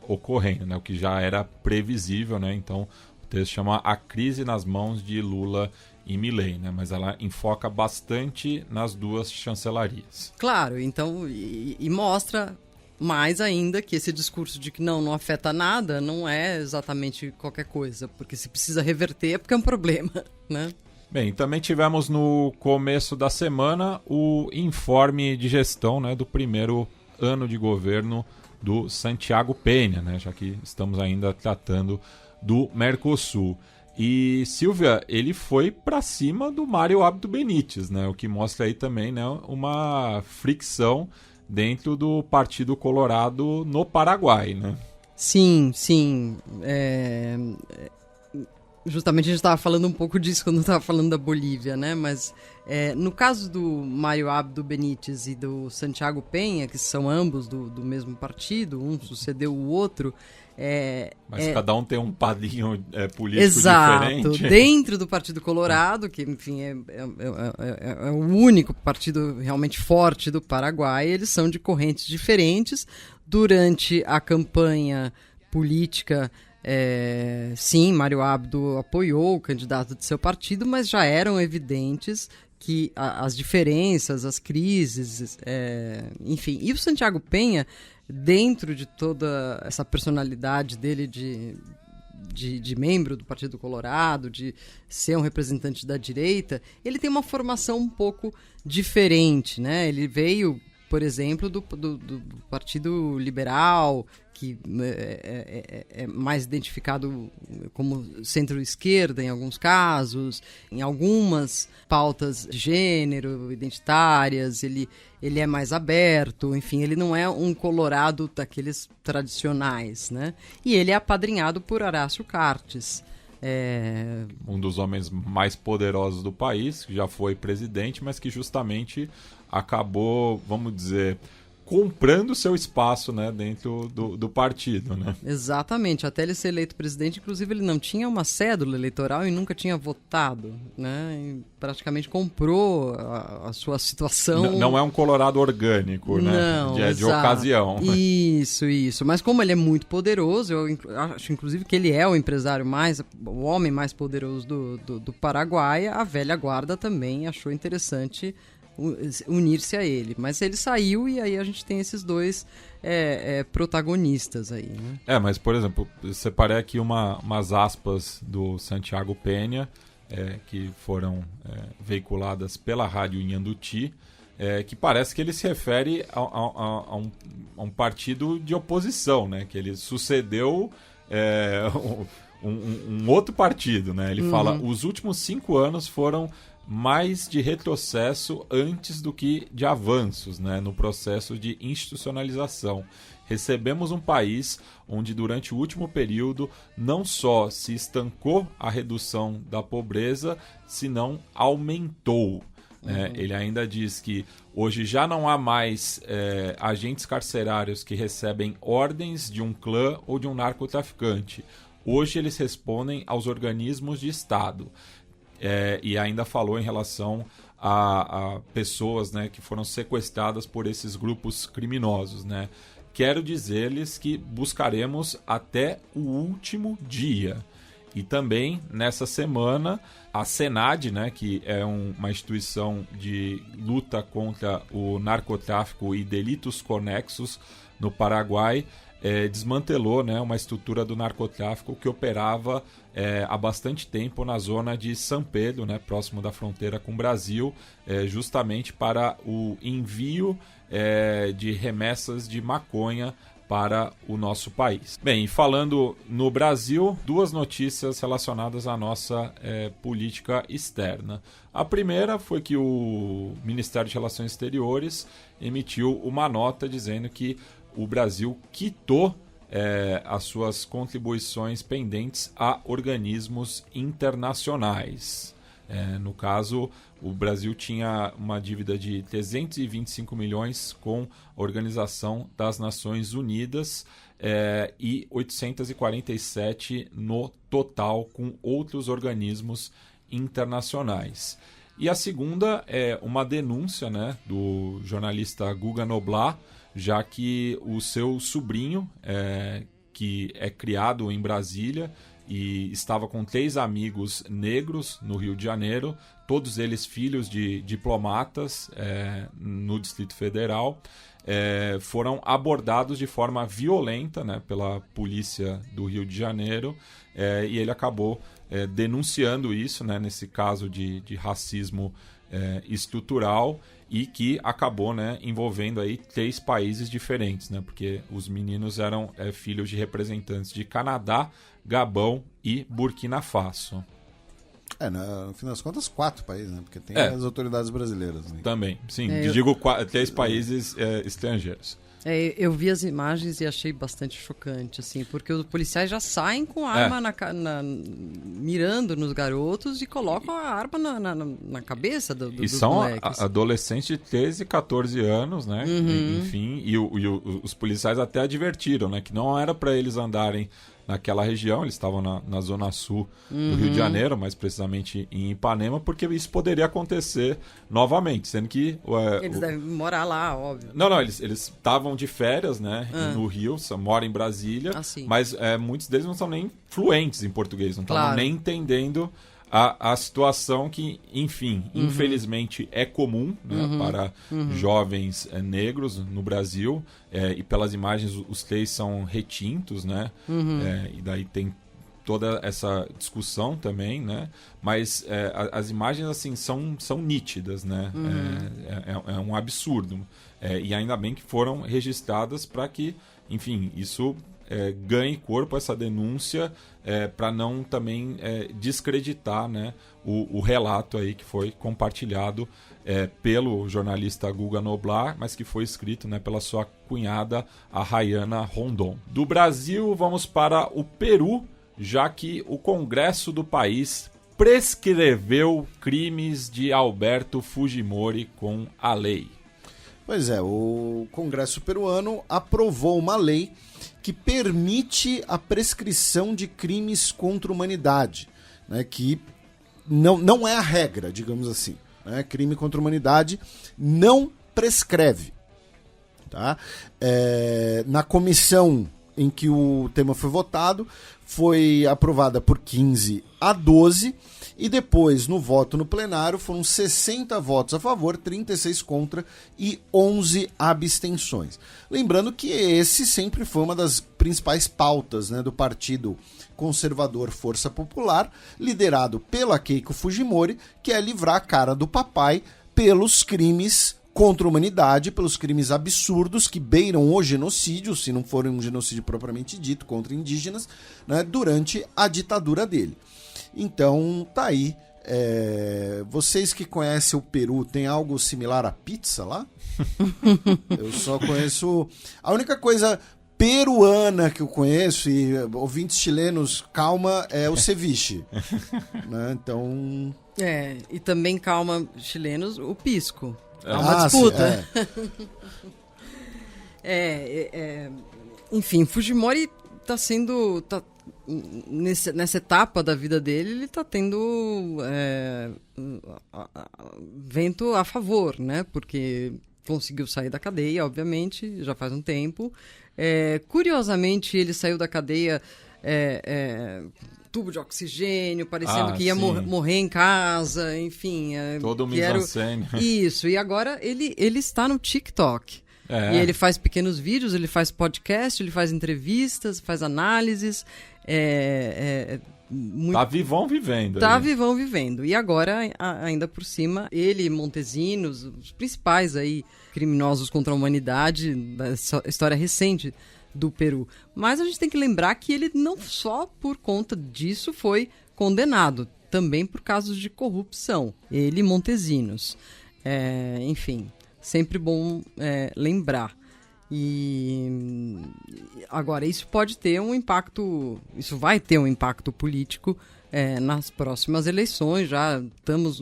ocorrendo, né, o que já era previsível, né? Então o texto chama A Crise nas Mãos de Lula e Milei, né? Mas ela enfoca bastante nas duas chancelarias. Claro, então, e mostra mais ainda que esse discurso de que não afeta nada não é exatamente qualquer coisa, porque se precisa reverter é porque é um problema, né? Bem, também tivemos no começo da semana o informe de gestão, né, do primeiro ano de governo do Santiago Peña, né, já que estamos ainda tratando do Mercosul. E, Silvia, ele foi para cima do Mário Abdo Benítez, né, o que mostra aí também, né, uma fricção dentro do Partido Colorado no Paraguai, né? Sim. Justamente a gente estava falando um pouco disso quando estava falando da Bolívia, né? Mas no caso do Mário Abdo Benítez e do Santiago Peña, que são ambos do mesmo partido, um sucedeu o outro... Mas cada um tem um padrinho político exato, diferente. Dentro do Partido Colorado, que enfim é o único partido realmente forte do Paraguai, eles são de correntes diferentes. Durante a campanha política, sim, Mário Abdo apoiou o candidato de seu partido, mas já eram evidentes que as diferenças, as crises, enfim. E o Santiago Peña, dentro de toda essa personalidade dele de membro do Partido Colorado, de ser um representante da direita, ele tem uma formação um pouco diferente, né? Ele veio, por exemplo, do Partido Liberal, que é mais identificado como centro-esquerda em alguns casos, em algumas pautas de gênero, identitárias, ele é mais aberto, enfim, ele não é um colorado daqueles tradicionais, né? E ele é apadrinhado por Horácio Cartes. Um dos homens mais poderosos do país, que já foi presidente, mas que justamente acabou, vamos dizer, comprando seu espaço, né, dentro do partido, né? Exatamente. Até ele ser eleito presidente, inclusive, ele não tinha uma cédula eleitoral e nunca tinha votado, né? E praticamente comprou a sua situação. Não é um colorado orgânico, né? Não, de ocasião. Isso. Mas como ele é muito poderoso, eu acho, inclusive, que ele é o homem mais poderoso do Paraguai, a velha guarda também achou interessante unir-se a ele, mas ele saiu e aí a gente tem esses dois protagonistas aí, né? Mas por exemplo, separei aqui umas aspas do Santiago Peña, que foram veiculadas pela rádio Inhanduti, que parece que ele se refere a um partido de oposição, né? Que ele sucedeu um outro partido, né? Ele fala, os últimos 5 anos foram mais de retrocesso antes do que de avanços, né, no processo de institucionalização. Recebemos um país onde durante o último período não só se estancou a redução da pobreza, senão aumentou. Ele ainda diz que hoje já não há mais agentes carcerários que recebem ordens de um clã ou de um narcotraficante. Hoje eles respondem aos organismos de Estado. E ainda falou em relação a pessoas, né, que foram sequestradas por esses grupos criminosos, né? Quero dizer-lhes que buscaremos até o último dia. E também, nessa semana, a Senad, né, que é uma instituição de luta contra o narcotráfico e delitos conexos no Paraguai, desmantelou, né, uma estrutura do narcotráfico que operava há bastante tempo na zona de São Pedro, né, próximo da fronteira com o Brasil, justamente para o envio de remessas de maconha para o nosso país. Bem, falando no Brasil, 2 notícias relacionadas à nossa política externa. A primeira foi que o Ministério de Relações Exteriores emitiu uma nota dizendo que o Brasil quitou as suas contribuições pendentes a organismos internacionais. No caso, o Brasil tinha uma dívida de 325 milhões com a Organização das Nações Unidas e 847 no total com outros organismos internacionais. E a segunda é uma denúncia, né, do jornalista Guga Noblat, já que o seu sobrinho, que é criado em Brasília, e estava com 3 amigos negros no Rio de Janeiro, todos eles filhos de diplomatas no Distrito Federal, foram abordados de forma violenta, né, pela polícia do Rio de Janeiro, e ele acabou denunciando isso, né, nesse caso de racismo estrutural, e que acabou, né, envolvendo aí 3 países diferentes, né, porque os meninos eram filhos de representantes de Canadá, Gabão e Burkina Faso. No fim das contas, 4 países, né? Porque tem as autoridades brasileiras. Né? Também, sim. Digo 3 países estrangeiros. Eu vi as imagens e achei bastante chocante, assim, porque os policiais já saem com a arma mirando nos garotos e colocam a arma na cabeça dos moleques. E são adolescentes de 13, 14 anos, né? Uhum. Enfim, e os policiais até advertiram, né? Que não era para eles andarem naquela região, eles estavam na zona sul do Rio de Janeiro, mais precisamente em Ipanema, porque isso poderia acontecer novamente, sendo que... eles devem morar lá, óbvio. Não, eles estavam de férias, né, no Rio, moram em Brasília, mas muitos deles não são nem fluentes em português, não estavam nem entendendo a situação que, enfim, infelizmente é comum, né, para jovens negros no Brasil, e pelas imagens os 3 são retintos, né, e daí tem toda essa discussão também, né, mas as imagens assim são nítidas, né, é um absurdo, e ainda bem que foram registradas para que, enfim, isso ganhe corpo, essa denúncia, para não também descreditar, né, o relato aí que foi compartilhado pelo jornalista Guga Noblat, mas que foi escrito, né, pela sua cunhada, a Rayana Rondon. Do Brasil, vamos para o Peru, já que o Congresso do país prescreveu crimes de Alberto Fujimori com a lei. Pois é, o Congresso peruano aprovou uma lei que permite a prescrição de crimes contra a humanidade, né, que não é a regra, digamos assim. Né, crime contra a humanidade não prescreve. Tá? Na comissão em que o tema foi votado, foi aprovada por 15-12, e depois, no voto no plenário, foram 60 votos a favor, 36 contra e 11 abstenções. Lembrando que esse sempre foi uma das principais pautas, né, do Partido Conservador Força Popular, liderado pela Keiko Fujimori, que é livrar a cara do papai pelos crimes contra a humanidade, pelos crimes absurdos que beiram o genocídio, se não forem um genocídio propriamente dito, contra indígenas, né, durante a ditadura dele. Então, tá aí. Vocês que conhecem o Peru, tem algo similar à pizza lá? Eu só conheço... A única coisa peruana que eu conheço, e ouvintes chilenos, calma, é o ceviche. Né? Então... e também calma, chilenos, o pisco. Há uma disputa. Enfim, Fujimori está sendo... nessa etapa da vida dele, ele está tendo vento a favor, né? Porque conseguiu sair da cadeia, obviamente, já faz um tempo. Curiosamente, ele saiu da cadeia tubo de oxigênio, parecendo que ia sim. morrer em casa, enfim. Todo que era mise-en-scène. Isso, e agora ele está no TikTok. É. E ele faz pequenos vídeos, ele faz podcast, ele faz entrevistas, faz análises. Tá vivão vivendo. Tá aí. vivão vivendo. E agora, ainda por cima, ele e Montesinos, os principais aí criminosos contra a humanidade da história recente do Peru. Mas a gente tem que lembrar que ele não só por conta disso foi condenado, também por casos de corrupção. Ele e Montesinos. Enfim, sempre bom lembrar. E agora, isso pode ter um impacto, isso vai ter um impacto político nas próximas eleições. Já estamos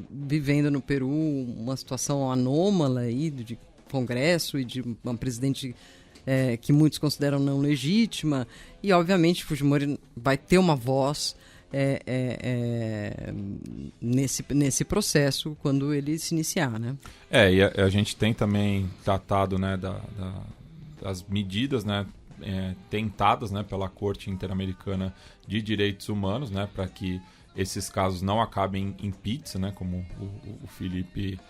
vivendo no Peru uma situação anômala aí de Congresso e de uma presidente que muitos consideram não legítima, e obviamente Fujimori vai ter uma voz nesse processo quando ele se iniciar, né? E a gente tem também tratado, né, das medidas, né, tentadas, né, pela Corte Interamericana de Direitos Humanos, né, para que esses casos não acabem em pizza, né, como o Felipe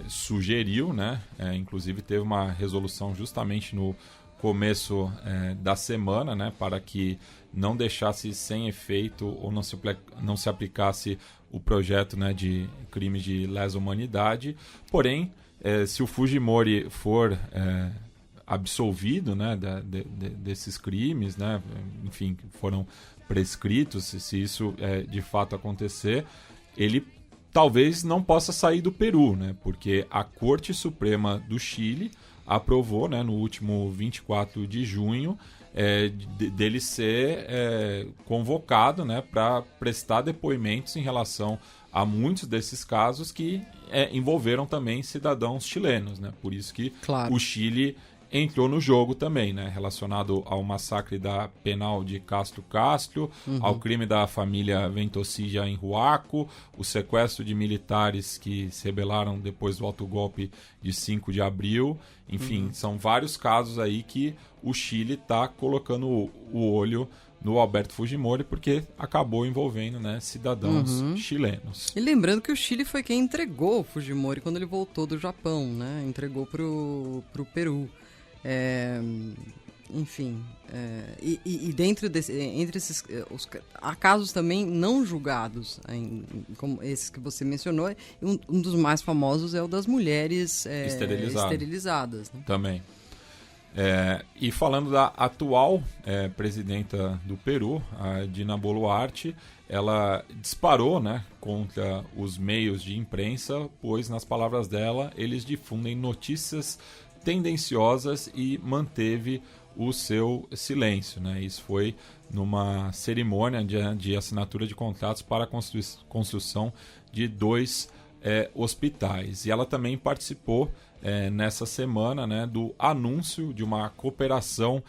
sugeriu, né? Inclusive teve uma resolução justamente no começo da semana, né, para que não deixasse sem efeito ou não se aplicasse o projeto, né, de crime de lesa humanidade. Porém, se o Fujimori for absolvido, né, desses crimes, né, enfim, foram prescritos, se isso de fato acontecer, ele talvez não possa sair do Peru, né, porque a Corte Suprema do Chile aprovou, né, no último 24 de junho, dele ser convocado, né, para prestar depoimentos em relação a muitos desses casos que envolveram também cidadãos chilenos, né? Por isso que Claro. o Chile entrou no jogo também, né? Relacionado ao massacre da penal de Castro Castro, ao crime da família Ventosilla em Huaco, o sequestro de militares que se rebelaram depois do autogolpe de 5 de abril. Enfim, são vários casos aí que o Chile está colocando o olho no Alberto Fujimori, porque acabou envolvendo, né, cidadãos chilenos. E lembrando que o Chile foi quem entregou o Fujimori quando ele voltou do Japão, né? Entregou pro Peru. Enfim, e dentro entre esses há casos também não julgados, como esses que você mencionou. Um dos mais famosos é o das mulheres esterilizadas, né? Também. E falando da atual presidenta do Peru, a Dina Boluarte, ela disparou, né, contra os meios de imprensa, pois, nas palavras dela, eles difundem notícias tendenciosas e manteve o seu silêncio, né? Isso foi numa cerimônia de assinatura de contratos para a construção de 2 hospitais. E ela também participou nessa semana, né, do anúncio de uma cooperação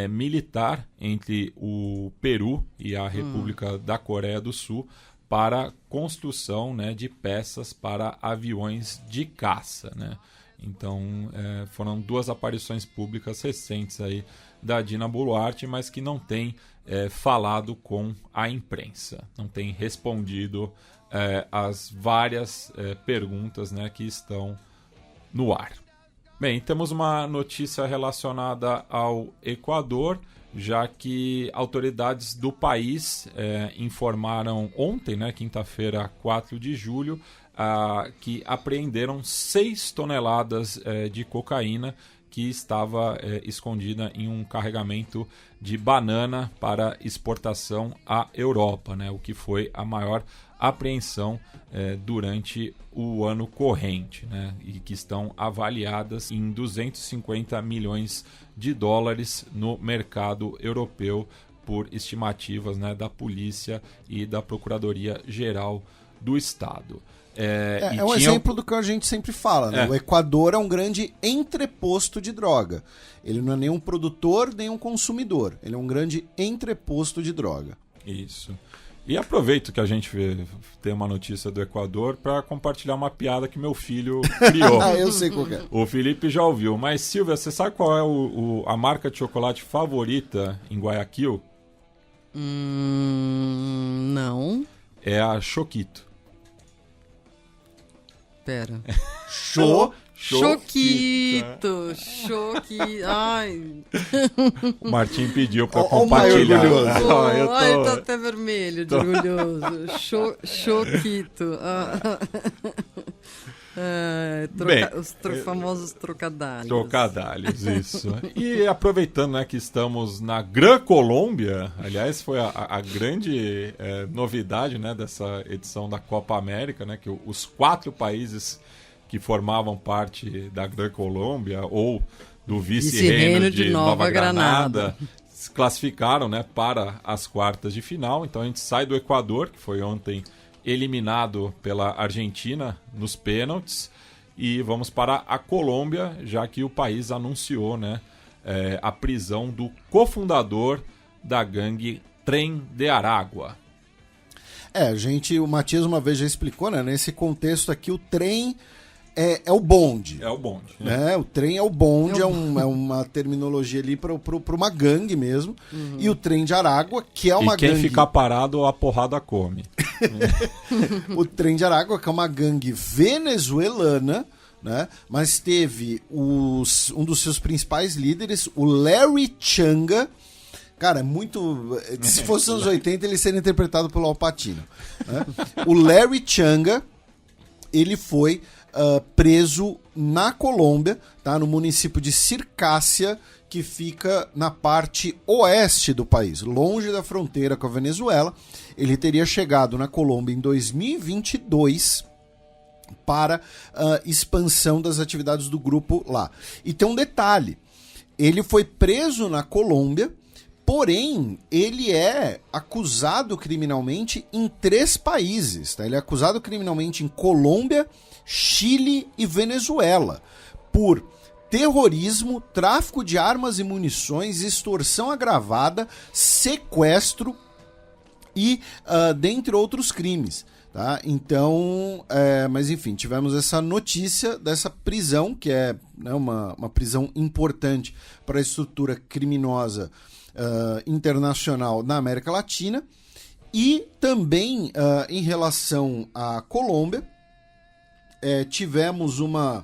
militar entre o Peru e a República da Coreia do Sul para a construção, né, de peças para aviões de caça, né? Então, foram 2 aparições públicas recentes aí da Dina Boluarte, mas que não tem falado com a imprensa, não tem respondido as várias perguntas, né, que estão no ar. Bem, temos uma notícia relacionada ao Equador, já que autoridades do país informaram ontem, né, quinta-feira, 4 de julho, que apreenderam 6 toneladas de cocaína que estava escondida em um carregamento de banana para exportação à Europa, né, o que foi a maior apreensão durante o ano corrente, né, e que estão avaliadas em 250 milhões de dólares no mercado europeu por estimativas, né, da polícia e da Procuradoria-Geral do Estado. É um exemplo do que a gente sempre fala, né? O Equador é um grande entreposto de droga. Ele não é nem um produtor, nem um consumidor. Ele é um grande entreposto de droga. Isso. E aproveito que a gente tem uma notícia do Equador para compartilhar uma piada que meu filho criou. Eu sei qual é. O Felipe já ouviu. Mas, Silvia, você sabe qual é a marca de chocolate favorita em Guayaquil? Não. É a Choquito. Pera. Choquito. Choquito. Ai. O Martim pediu pra Ó, o Maio compartilhar. orgulhoso. Ai, eu tô até vermelho de orgulhoso. Choquito. Bem, os famosos trocadalhos. Trocadalhos, isso. E aproveitando, né, que estamos na Gran Colômbia, aliás, foi a grande novidade, né, dessa edição da Copa América, né, que os 4 países que formavam parte da Gran Colômbia ou do vice-reino de Nova Granada se classificaram, né, para as quartas de final. Então a gente sai do Equador, que foi ontem eliminado pela Argentina nos pênaltis, e vamos para a Colômbia, já que o país anunciou, né, a prisão do cofundador da gangue Tren de Aragua. O Matias uma vez já explicou, né? Nesse contexto aqui, o trem é o bonde. É o bonde. Né? O trem é o bonde, é uma terminologia ali para uma gangue mesmo. Uhum. E o Trem de Aragua, que é uma gangue... E quem ficar parado, a porrada come. O Trem de Aragua, que é uma gangue venezuelana, né? Mas teve um dos seus principais líderes, o Larry Changa. Cara, é muito... Se fosse nos anos 80, ele seria interpretado pelo Al Pacino. Né? O Larry Changa, ele foi preso na Colômbia, tá? No município de Circácia, que fica na parte oeste do país, longe da fronteira com a Venezuela. Ele teria chegado na Colômbia em 2022 para expansão das atividades do grupo lá. E tem um detalhe, ele foi preso na Colômbia, porém, ele é acusado criminalmente em 3 países. Tá? Ele é acusado criminalmente em Colômbia, Chile e Venezuela por terrorismo, tráfico de armas e munições, extorsão agravada, sequestro e dentre outros crimes. Tá? Então, mas enfim, tivemos essa notícia dessa prisão, que é, né, uma prisão importante para a estrutura criminosa internacional na América Latina. E também em relação à Colômbia, tivemos uma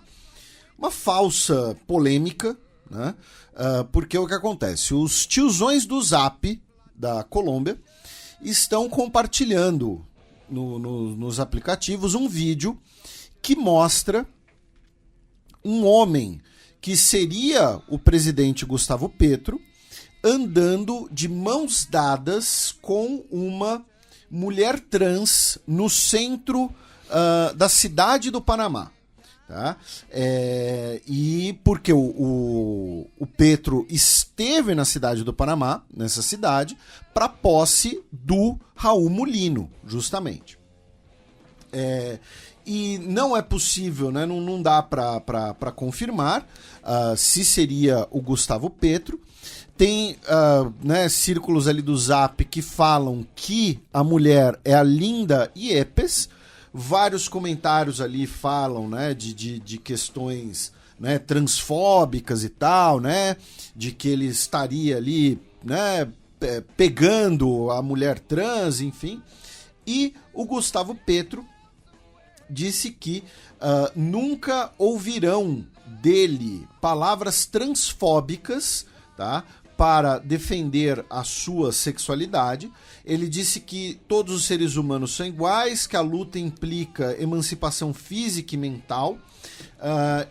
falsa polêmica, né? Porque o que acontece? Os tiozões do Zap da Colômbia estão compartilhando nos aplicativos um vídeo que mostra um homem que seria o presidente Gustavo Petro andando de mãos dadas com uma mulher trans no centro da cidade do Panamá. Tá? E porque o Petro esteve na cidade do Panamá, nessa cidade, para posse do Raul Mulino, justamente. E não é possível, né, não dá para confirmar se seria o Gustavo Petro. Tem né, círculos ali do Zap que falam que a mulher é a Linda Yepes. Vários comentários ali falam, né, de questões, né, transfóbicas e tal, né, de que ele estaria ali, né, pegando a mulher trans, enfim. E o Gustavo Petro disse que nunca ouvirão dele palavras transfóbicas, tá, para defender a sua sexualidade. Ele disse que todos os seres humanos são iguais, que a luta implica emancipação física e mental,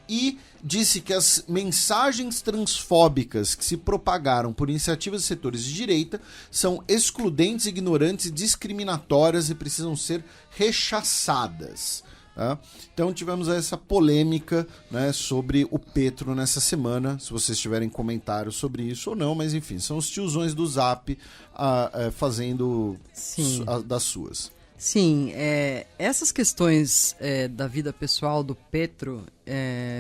e disse que as mensagens transfóbicas que se propagaram por iniciativas de setores de direita são excludentes, ignorantes e discriminatórias e precisam ser rechaçadas. Tá? Então tivemos essa polêmica, né, sobre o Petro nessa semana, se vocês tiverem comentários sobre isso ou não, mas enfim, são os tiozões do Zap fazendo das suas. Sim, essas questões da vida pessoal do Petro,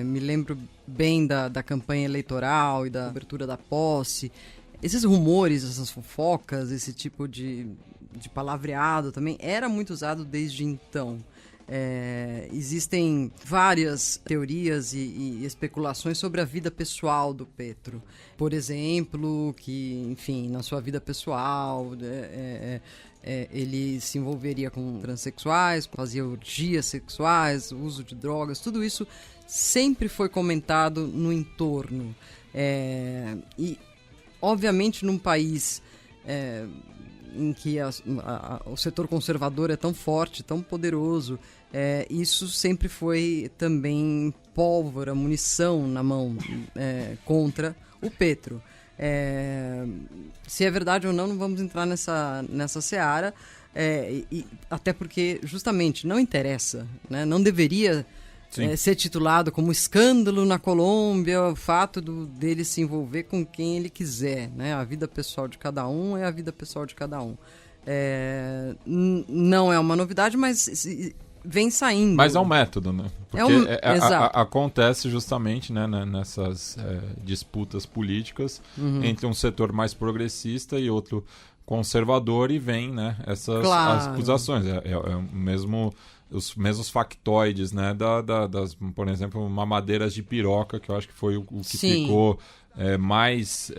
me lembro bem da campanha eleitoral e da abertura da posse. Esses rumores, essas fofocas, esse tipo de palavreado também era muito usado desde então. Existem várias teorias e especulações sobre a vida pessoal do Petro. Por exemplo, que, enfim, na sua vida pessoal, ele se envolveria com transexuais, fazia orgias sexuais, uso de drogas, tudo isso sempre foi comentado no entorno. E, obviamente, num país em que o setor conservador é tão forte, tão poderoso, isso sempre foi também pólvora, munição na mão contra o Petro. Se é verdade ou não vamos entrar nessa seara, até porque justamente não interessa, né? Não deveria ser titulado como escândalo na Colômbia o fato dele se envolver com quem ele quiser, né? A vida pessoal de cada um é a vida pessoal de cada um. Não é uma novidade, mas vem saindo. Mas é um método, né? Porque acontece justamente, né, nessas disputas políticas entre um setor mais progressista e outro conservador, e vem, né, essas acusações. Os mesmos factoides, né, das, por exemplo, mamadeiras de piroca, que eu acho que foi o que ficou mais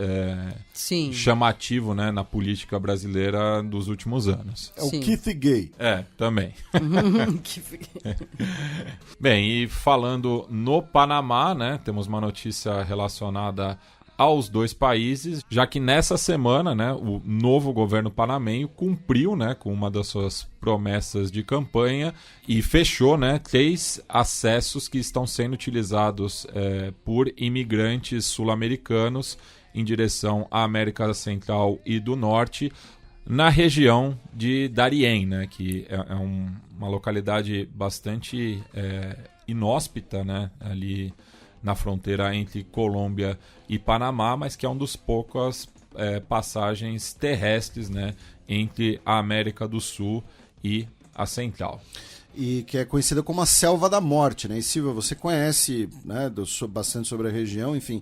chamativo, né, na política brasileira dos últimos anos. É o Keith Gay. Também. Bem, e falando no Panamá, né, temos uma notícia relacionada aos dois países, já que nessa semana, né, o novo governo panamenho cumpriu, né, com uma das suas promessas de campanha e fechou, né, 3 acessos que estão sendo utilizados por imigrantes sul-americanos em direção à América Central e do Norte, na região de Darién, né, que é uma localidade bastante inóspita, né, ali na fronteira entre Colômbia e Panamá, mas que é um dos poucas passagens terrestres, né, entre a América do Sul e a Central. E que é conhecida como a Selva da Morte, né? E Silvia, você conhece, né, bastante sobre a região, enfim,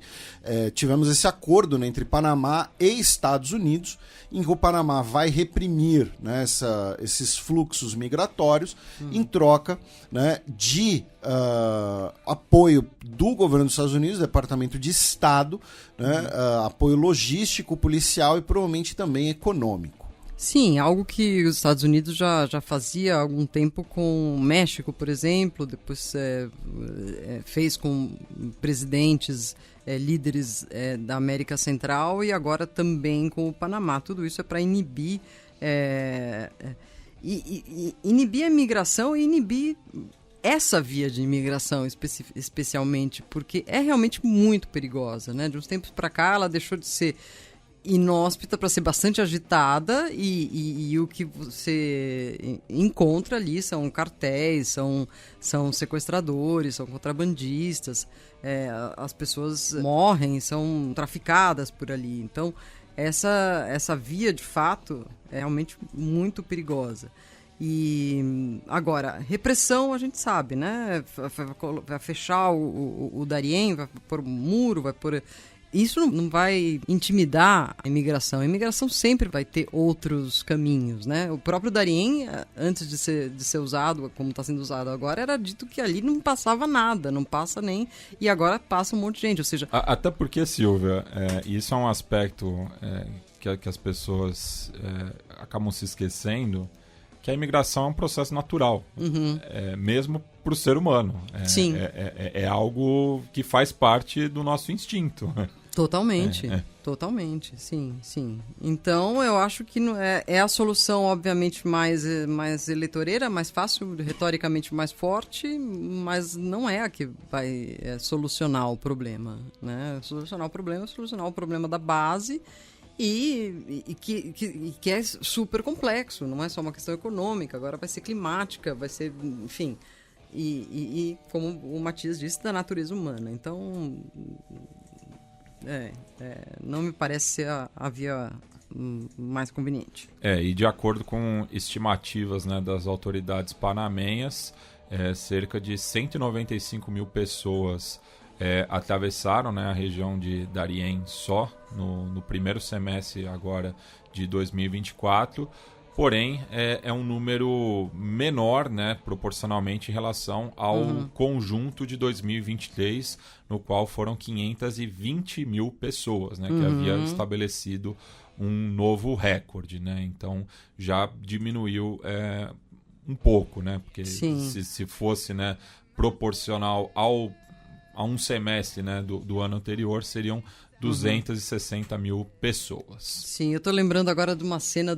tivemos esse acordo, né, entre Panamá e Estados Unidos, em que o Panamá vai reprimir, né, esses fluxos migratórios em troca, né, de apoio do governo dos Estados Unidos, Departamento de Estado, né, apoio logístico, policial e provavelmente também econômico. Sim, algo que os Estados Unidos já fazia há algum tempo com o México, por exemplo, depois fez com presidentes, líderes da América Central, e agora também com o Panamá. Tudo isso é para inibir, inibir a imigração e inibir essa via de imigração especialmente, porque é realmente muito perigosa, né? De uns tempos para cá ela deixou de ser inóspita para ser bastante agitada, e o que você encontra ali são cartéis, são sequestradores, são contrabandistas, as pessoas morrem, são traficadas por ali. Então essa via de fato é realmente muito perigosa. E agora, repressão a gente sabe, né? Vai fechar o Darién, vai pôr um muro, vai pôr... Isso não vai intimidar a imigração. A imigração sempre vai ter outros caminhos, né? O próprio Darién, antes de ser usado, como está sendo usado agora, era dito que ali não passava nada, não passa nem... E agora passa um monte de gente, ou seja... Até porque, Silvia, isso é um aspecto que as pessoas acabam se esquecendo, que a imigração é um processo natural, mesmo para o ser humano. Sim. É algo que faz parte do nosso instinto. Totalmente, totalmente, sim. Então eu acho que é a solução, obviamente, mais eleitoreira, mais fácil, retoricamente mais forte, mas não é a que vai solucionar o problema, né? Solucionar o problema é solucionar o problema da base, e que é super complexo, não é só uma questão econômica, agora vai ser climática, vai ser, enfim, e como o Matias disse, da natureza humana. Então, não me parece ser a via mais conveniente. E de acordo com estimativas, né, das autoridades panamenhas, cerca de 195 mil pessoas atravessaram, né, a região de Darién só no primeiro semestre agora de 2024, porém é um número menor, né, proporcionalmente em relação ao conjunto de 2023, no qual foram 520 mil pessoas, né, que havia estabelecido um novo recorde, né? Então já diminuiu um pouco, né? Porque se fosse, né, proporcional a um semestre, né, do ano anterior, seriam 260 mil pessoas. Sim, eu tô lembrando agora de uma cena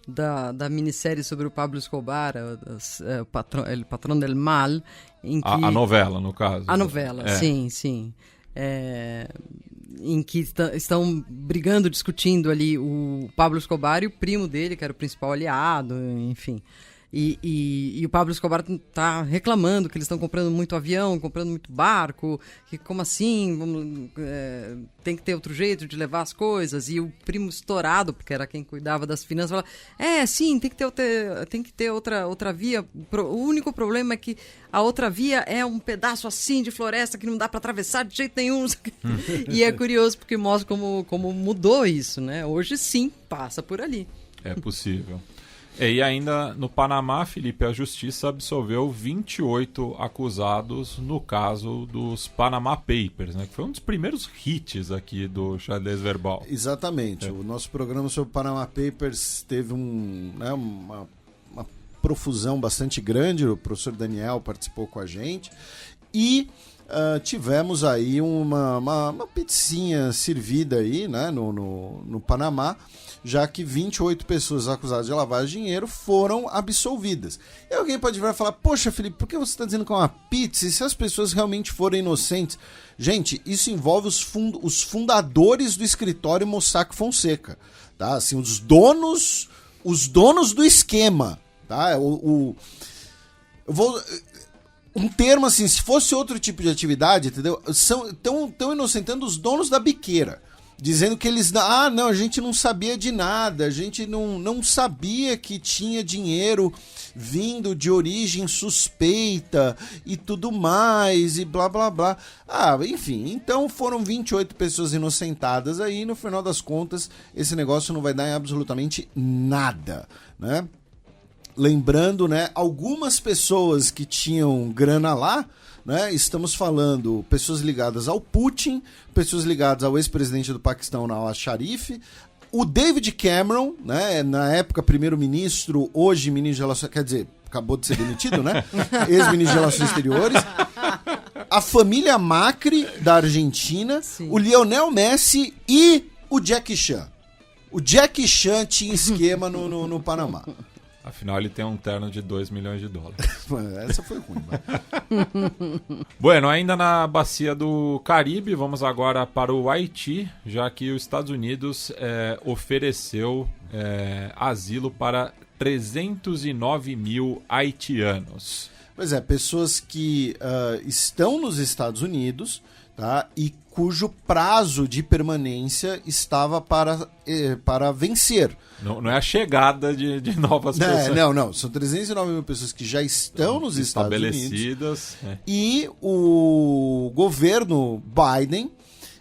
da minissérie sobre o Pablo Escobar, o Patrão del Mal, em que... A novela, no caso. A novela, sim. Em que estão brigando, discutindo ali o Pablo Escobar e o primo dele, que era o principal aliado, enfim. E o Pablo Escobar tá reclamando que eles estão comprando muito avião, comprando muito barco, que como assim, tem que ter outro jeito de levar as coisas. E o primo estourado, porque era quem cuidava das finanças, fala, sim, tem que ter outra via. O único problema é que a outra via é um pedaço assim de floresta que não dá para atravessar de jeito nenhum. E é curioso porque mostra como mudou isso, né? Hoje sim, passa por ali. É possível. E ainda no Panamá, Felipe, a justiça absolveu 28 acusados no caso dos Panama Papers, né? Que foi um dos primeiros hits aqui do Xadrez Verbal. Exatamente. O nosso programa sobre Panama Papers teve uma profusão bastante grande. O professor Daniel participou com a gente. E tivemos aí uma pizzinha servida aí, né, no Panamá, já que 28 pessoas acusadas de lavagem de dinheiro foram absolvidas. E alguém pode vir e falar, poxa, Felipe, por que você está dizendo que é uma pizza? E se as pessoas realmente forem inocentes? Gente, isso envolve os fundadores do escritório Mossack Fonseca, tá? Assim, os donos do esquema, tá? Eu vou... Um termo assim, se fosse outro tipo de atividade, entendeu? Estão inocentando os donos da biqueira. Dizendo que eles... não, a gente não sabia de nada, a gente não sabia que tinha dinheiro vindo de origem suspeita e tudo mais, e blá, blá, blá. Enfim, então foram 28 pessoas inocentadas aí, no final das contas, esse negócio não vai dar em absolutamente nada, né? Lembrando, né, algumas pessoas que tinham grana lá, né, estamos falando pessoas ligadas ao Putin, pessoas ligadas ao ex-presidente do Paquistão, Nawaz Sharif, o David Cameron, né, na época primeiro-ministro, hoje ministro de Relações... Quer dizer, acabou de ser demitido, né? Ex-ministro de Relações Exteriores. A família Macri, da Argentina. Sim. O Lionel Messi e o Jackie Chan. O Jackie Chan tinha esquema no Panamá. Afinal, ele tem um terno de $2 milhões. Essa foi ruim, Bueno, ainda na bacia do Caribe, vamos agora para o Haiti, já que os Estados Unidos ofereceu asilo para 309 mil haitianos. Pois é, pessoas que estão nos Estados Unidos, tá, e cujo prazo de permanência estava para vencer. Não é a chegada de novas pessoas. Não. São 309 mil pessoas que já estão nos Estados Unidos. Estabelecidas. E o governo Biden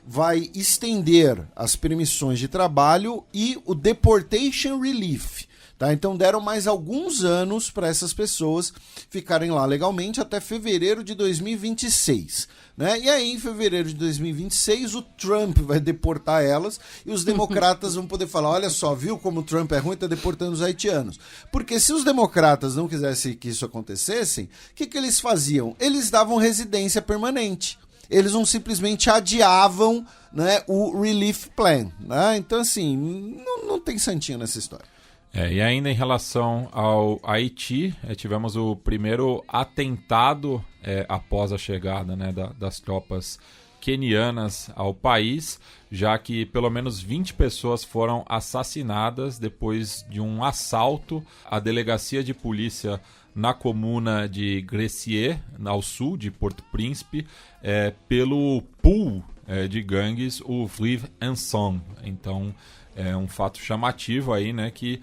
vai estender as permissões de trabalho e o Deportation Relief. Tá? Então deram mais alguns anos para essas pessoas ficarem lá legalmente até fevereiro de 2026. Né? E aí, em fevereiro de 2026, o Trump vai deportar elas e os democratas vão poder falar, olha só, viu como o Trump é ruim, está deportando os haitianos. Porque se os democratas não quisessem que isso acontecesse, o que eles faziam? Eles davam residência permanente. Eles não simplesmente adiavam, né, o Relief Plan. Né? Então, assim, não tem santinho nessa história. E ainda em relação ao Haiti, tivemos o primeiro atentado após a chegada, né, das tropas quenianas ao país, já que pelo menos 20 pessoas foram assassinadas depois de um assalto à delegacia de polícia na comuna de Grecier, ao sul de Porto Príncipe, pelo pool de gangues, o Vivre Ensemble. Então, é um fato chamativo aí, né, que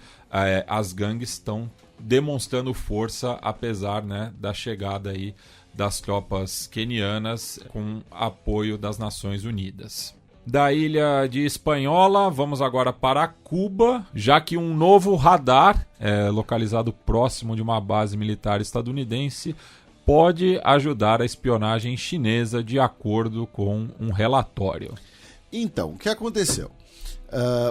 as gangues estão demonstrando força, apesar, né, da chegada aí das tropas quenianas com apoio das Nações Unidas. Da ilha de Hispaniola, vamos agora para Cuba, já que um novo radar, localizado próximo de uma base militar estadunidense, pode ajudar a espionagem chinesa, de acordo com um relatório. Então, o que aconteceu?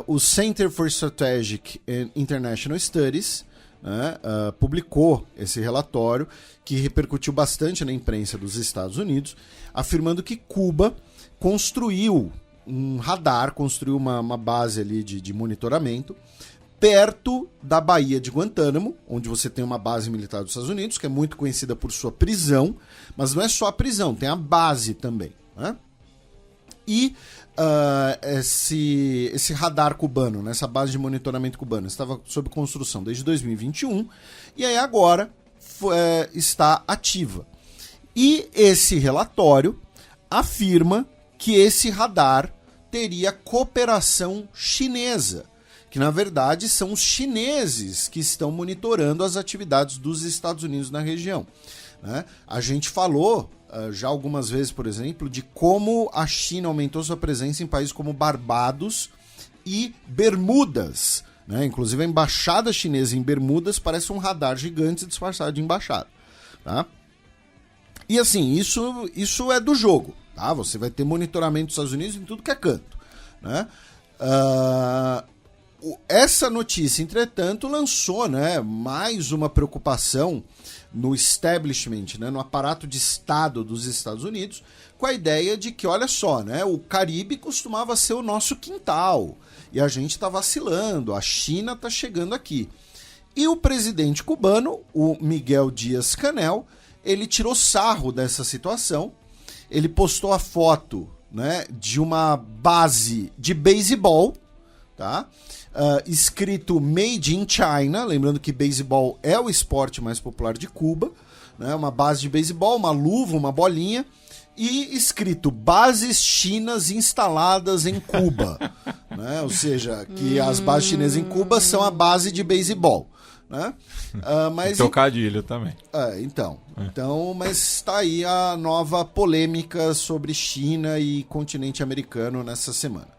O Center for Strategic and International Studies, né, publicou esse relatório que repercutiu bastante na imprensa dos Estados Unidos, afirmando que Cuba construiu um radar, construiu uma base ali de monitoramento perto da Baía de Guantánamo, onde você tem uma base militar dos Estados Unidos, que é muito conhecida por sua prisão, mas não é só a prisão, tem a base também, né? E esse radar cubano, né, essa base de monitoramento cubano, estava sob construção desde 2021, e aí agora está ativa. E esse relatório afirma que esse radar teria cooperação chinesa, que na verdade são os chineses que estão monitorando as atividades dos Estados Unidos na região, né? A gente falou já algumas vezes, por exemplo, de como a China aumentou sua presença em países como Barbados e Bermudas, né? Inclusive a embaixada chinesa em Bermudas parece um radar gigante disfarçado de embaixada, tá? E assim, isso é do jogo, tá? Você vai ter monitoramento dos Estados Unidos em tudo que é canto, né? Essa notícia, entretanto, lançou, né, mais uma preocupação no establishment, né, no aparato de Estado dos Estados Unidos, com a ideia de que, olha só, né, o Caribe costumava ser o nosso quintal e a gente está vacilando, a China está chegando aqui. E o presidente cubano, o Miguel Díaz-Canel, ele tirou sarro dessa situação. Ele postou a foto, né, de uma base de beisebol, tá? Escrito Made in China, lembrando que beisebol é o esporte mais popular de Cuba, né? Uma base de beisebol, uma luva, uma bolinha, e escrito bases chinas instaladas em Cuba, né? Ou seja, que as bases chinesas em Cuba são a base de beisebol, né? Mas trocadilho também. Então, mas está aí a nova polêmica sobre China e continente americano nessa semana.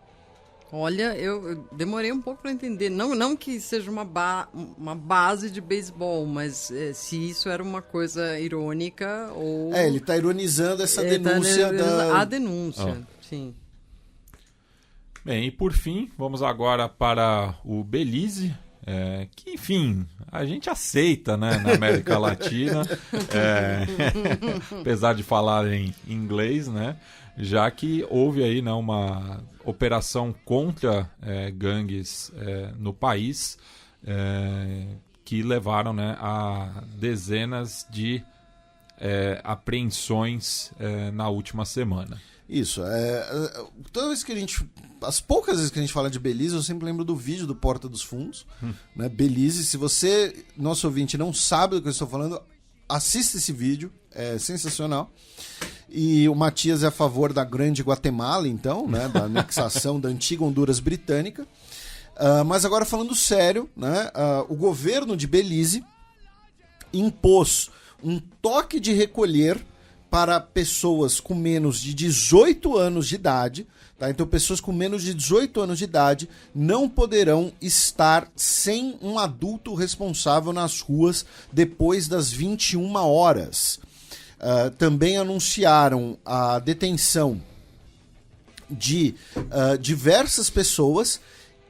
Olha, eu demorei um pouco para entender. Não que seja uma base de beisebol, mas se isso era uma coisa irônica ou... ele está ironizando essa denúncia A denúncia, sim. Bem, e por fim, vamos agora para o Belize, que, enfim, a gente aceita, né, na América Latina, apesar de falar em inglês, né, já que houve aí, né, uma operação contra gangues no país, que levaram, né, a dezenas de apreensões na última semana. Isso, toda vez que as poucas vezes que a gente fala de Belize, eu sempre lembro do vídeo do Porta dos Fundos, né? Belize, se você, nosso ouvinte, não sabe do que eu estou falando, assista esse vídeo, é sensacional. E o Matias é a favor da Grande Guatemala, então, né? Da anexação da antiga Honduras britânica. Mas agora falando sério, né? O governo de Belize impôs um toque de recolher para pessoas com menos de 18 anos de idade, tá? Então pessoas com menos de 18 anos de idade não poderão estar sem um adulto responsável nas ruas depois das 21 horas. Também anunciaram a detenção de diversas pessoas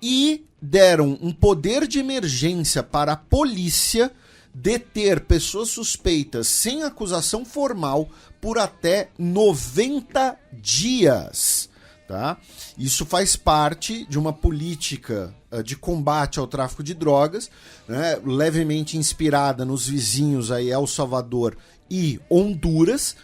e deram um poder de emergência para a polícia deter pessoas suspeitas sem acusação formal por até 90 dias. Tá? Isso faz parte de uma política de combate ao tráfico de drogas, né, levemente inspirada nos vizinhos aí El Salvador e Honduras.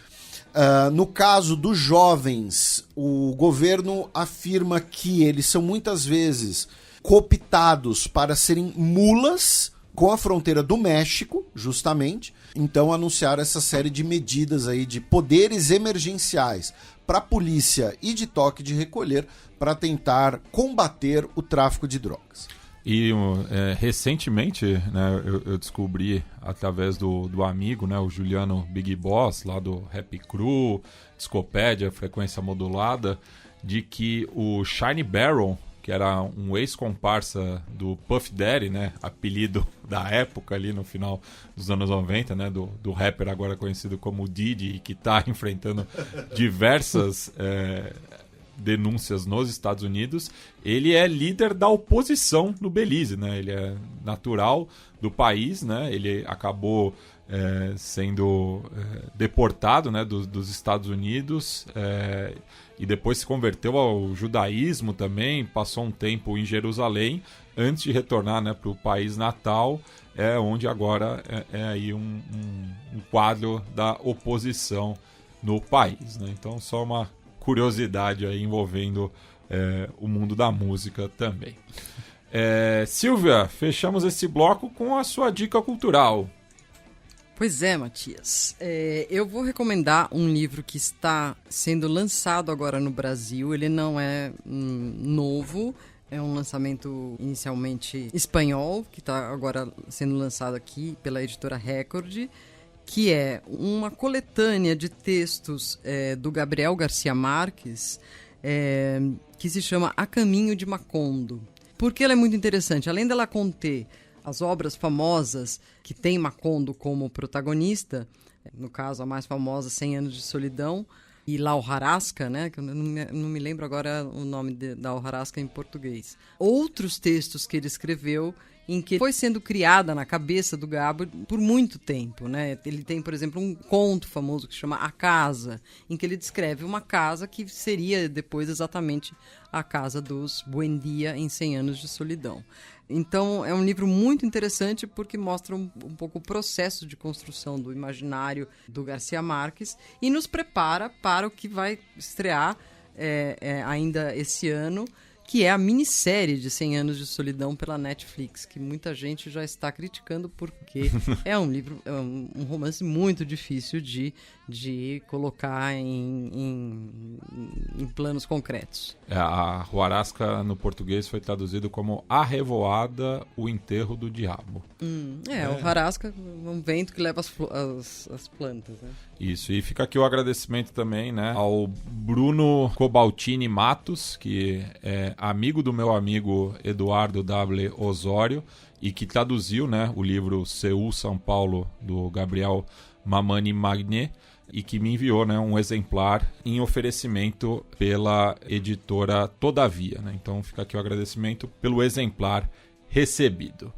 No caso dos jovens, o governo afirma que eles são muitas vezes cooptados para serem mulas com a fronteira do México, justamente. Então anunciaram essa série de medidas aí de poderes emergenciais para a polícia e de toque de recolher para tentar combater o tráfico de drogas. E recentemente, né, eu descobri através do amigo, né, o Juliano Big Boss, lá do Rap Crew, Discopédia, Frequência Modulada, de que o Shiny Barrel, que era um ex-comparsa do Puff Daddy, né, apelido da época ali no final dos anos 90, né, do rapper agora conhecido como Diddy, que está enfrentando diversas denúncias nos Estados Unidos, ele é líder da oposição no Belize, né, ele é natural do país, né, ele acabou sendo deportado, né, dos Estados Unidos, e depois se converteu ao judaísmo também, passou um tempo em Jerusalém, antes de retornar, né, para o país natal, onde agora é aí um quadro da oposição no país, né? Então, só uma curiosidade aí envolvendo o mundo da música também. Silvia, fechamos esse bloco com a sua dica cultural. Pois é, Matias. Eu vou recomendar um livro que está sendo lançado agora no Brasil. Ele não é novo, é um lançamento inicialmente espanhol, que está agora sendo lançado aqui pela editora Record, que é uma coletânea de textos do Gabriel Garcia Marques, que se chama A Caminho de Macondo. Por que ela é muito interessante? Além dela conter as obras famosas que tem Macondo como protagonista, no caso a mais famosa, 100 Anos de Solidão, e La Hojarasca, né, que eu não me lembro agora o nome da Hojarasca em português. Outros textos que ele escreveu em que foi sendo criada na cabeça do Gabo por muito tempo, né? Ele tem, por exemplo, um conto famoso que se chama A Casa, em que ele descreve uma casa que seria depois exatamente a casa dos Buendia em 100 Anos de Solidão. Então, é um livro muito interessante porque mostra um pouco o processo de construção do imaginário do Garcia Marques e nos prepara para o que vai estrear ainda esse ano, que é a minissérie de 100 Anos de Solidão pela Netflix, que muita gente já está criticando porque é um livro, um romance muito difícil de colocar em planos concretos. A Hojarasca no português foi traduzido como A Revoada, o Enterro do Diabo. O Hojarasca é um vento que leva as plantas, né? Isso, e fica aqui o agradecimento também, né, ao Bruno Cobaltini Matos, que é amigo do meu amigo Eduardo W. Osório, e que traduziu, né, o livro Seul, São Paulo, do Gabriel Mamani Magné, e que me enviou, né, um exemplar em oferecimento pela editora Todavia, né? Então fica aqui o agradecimento pelo exemplar recebido.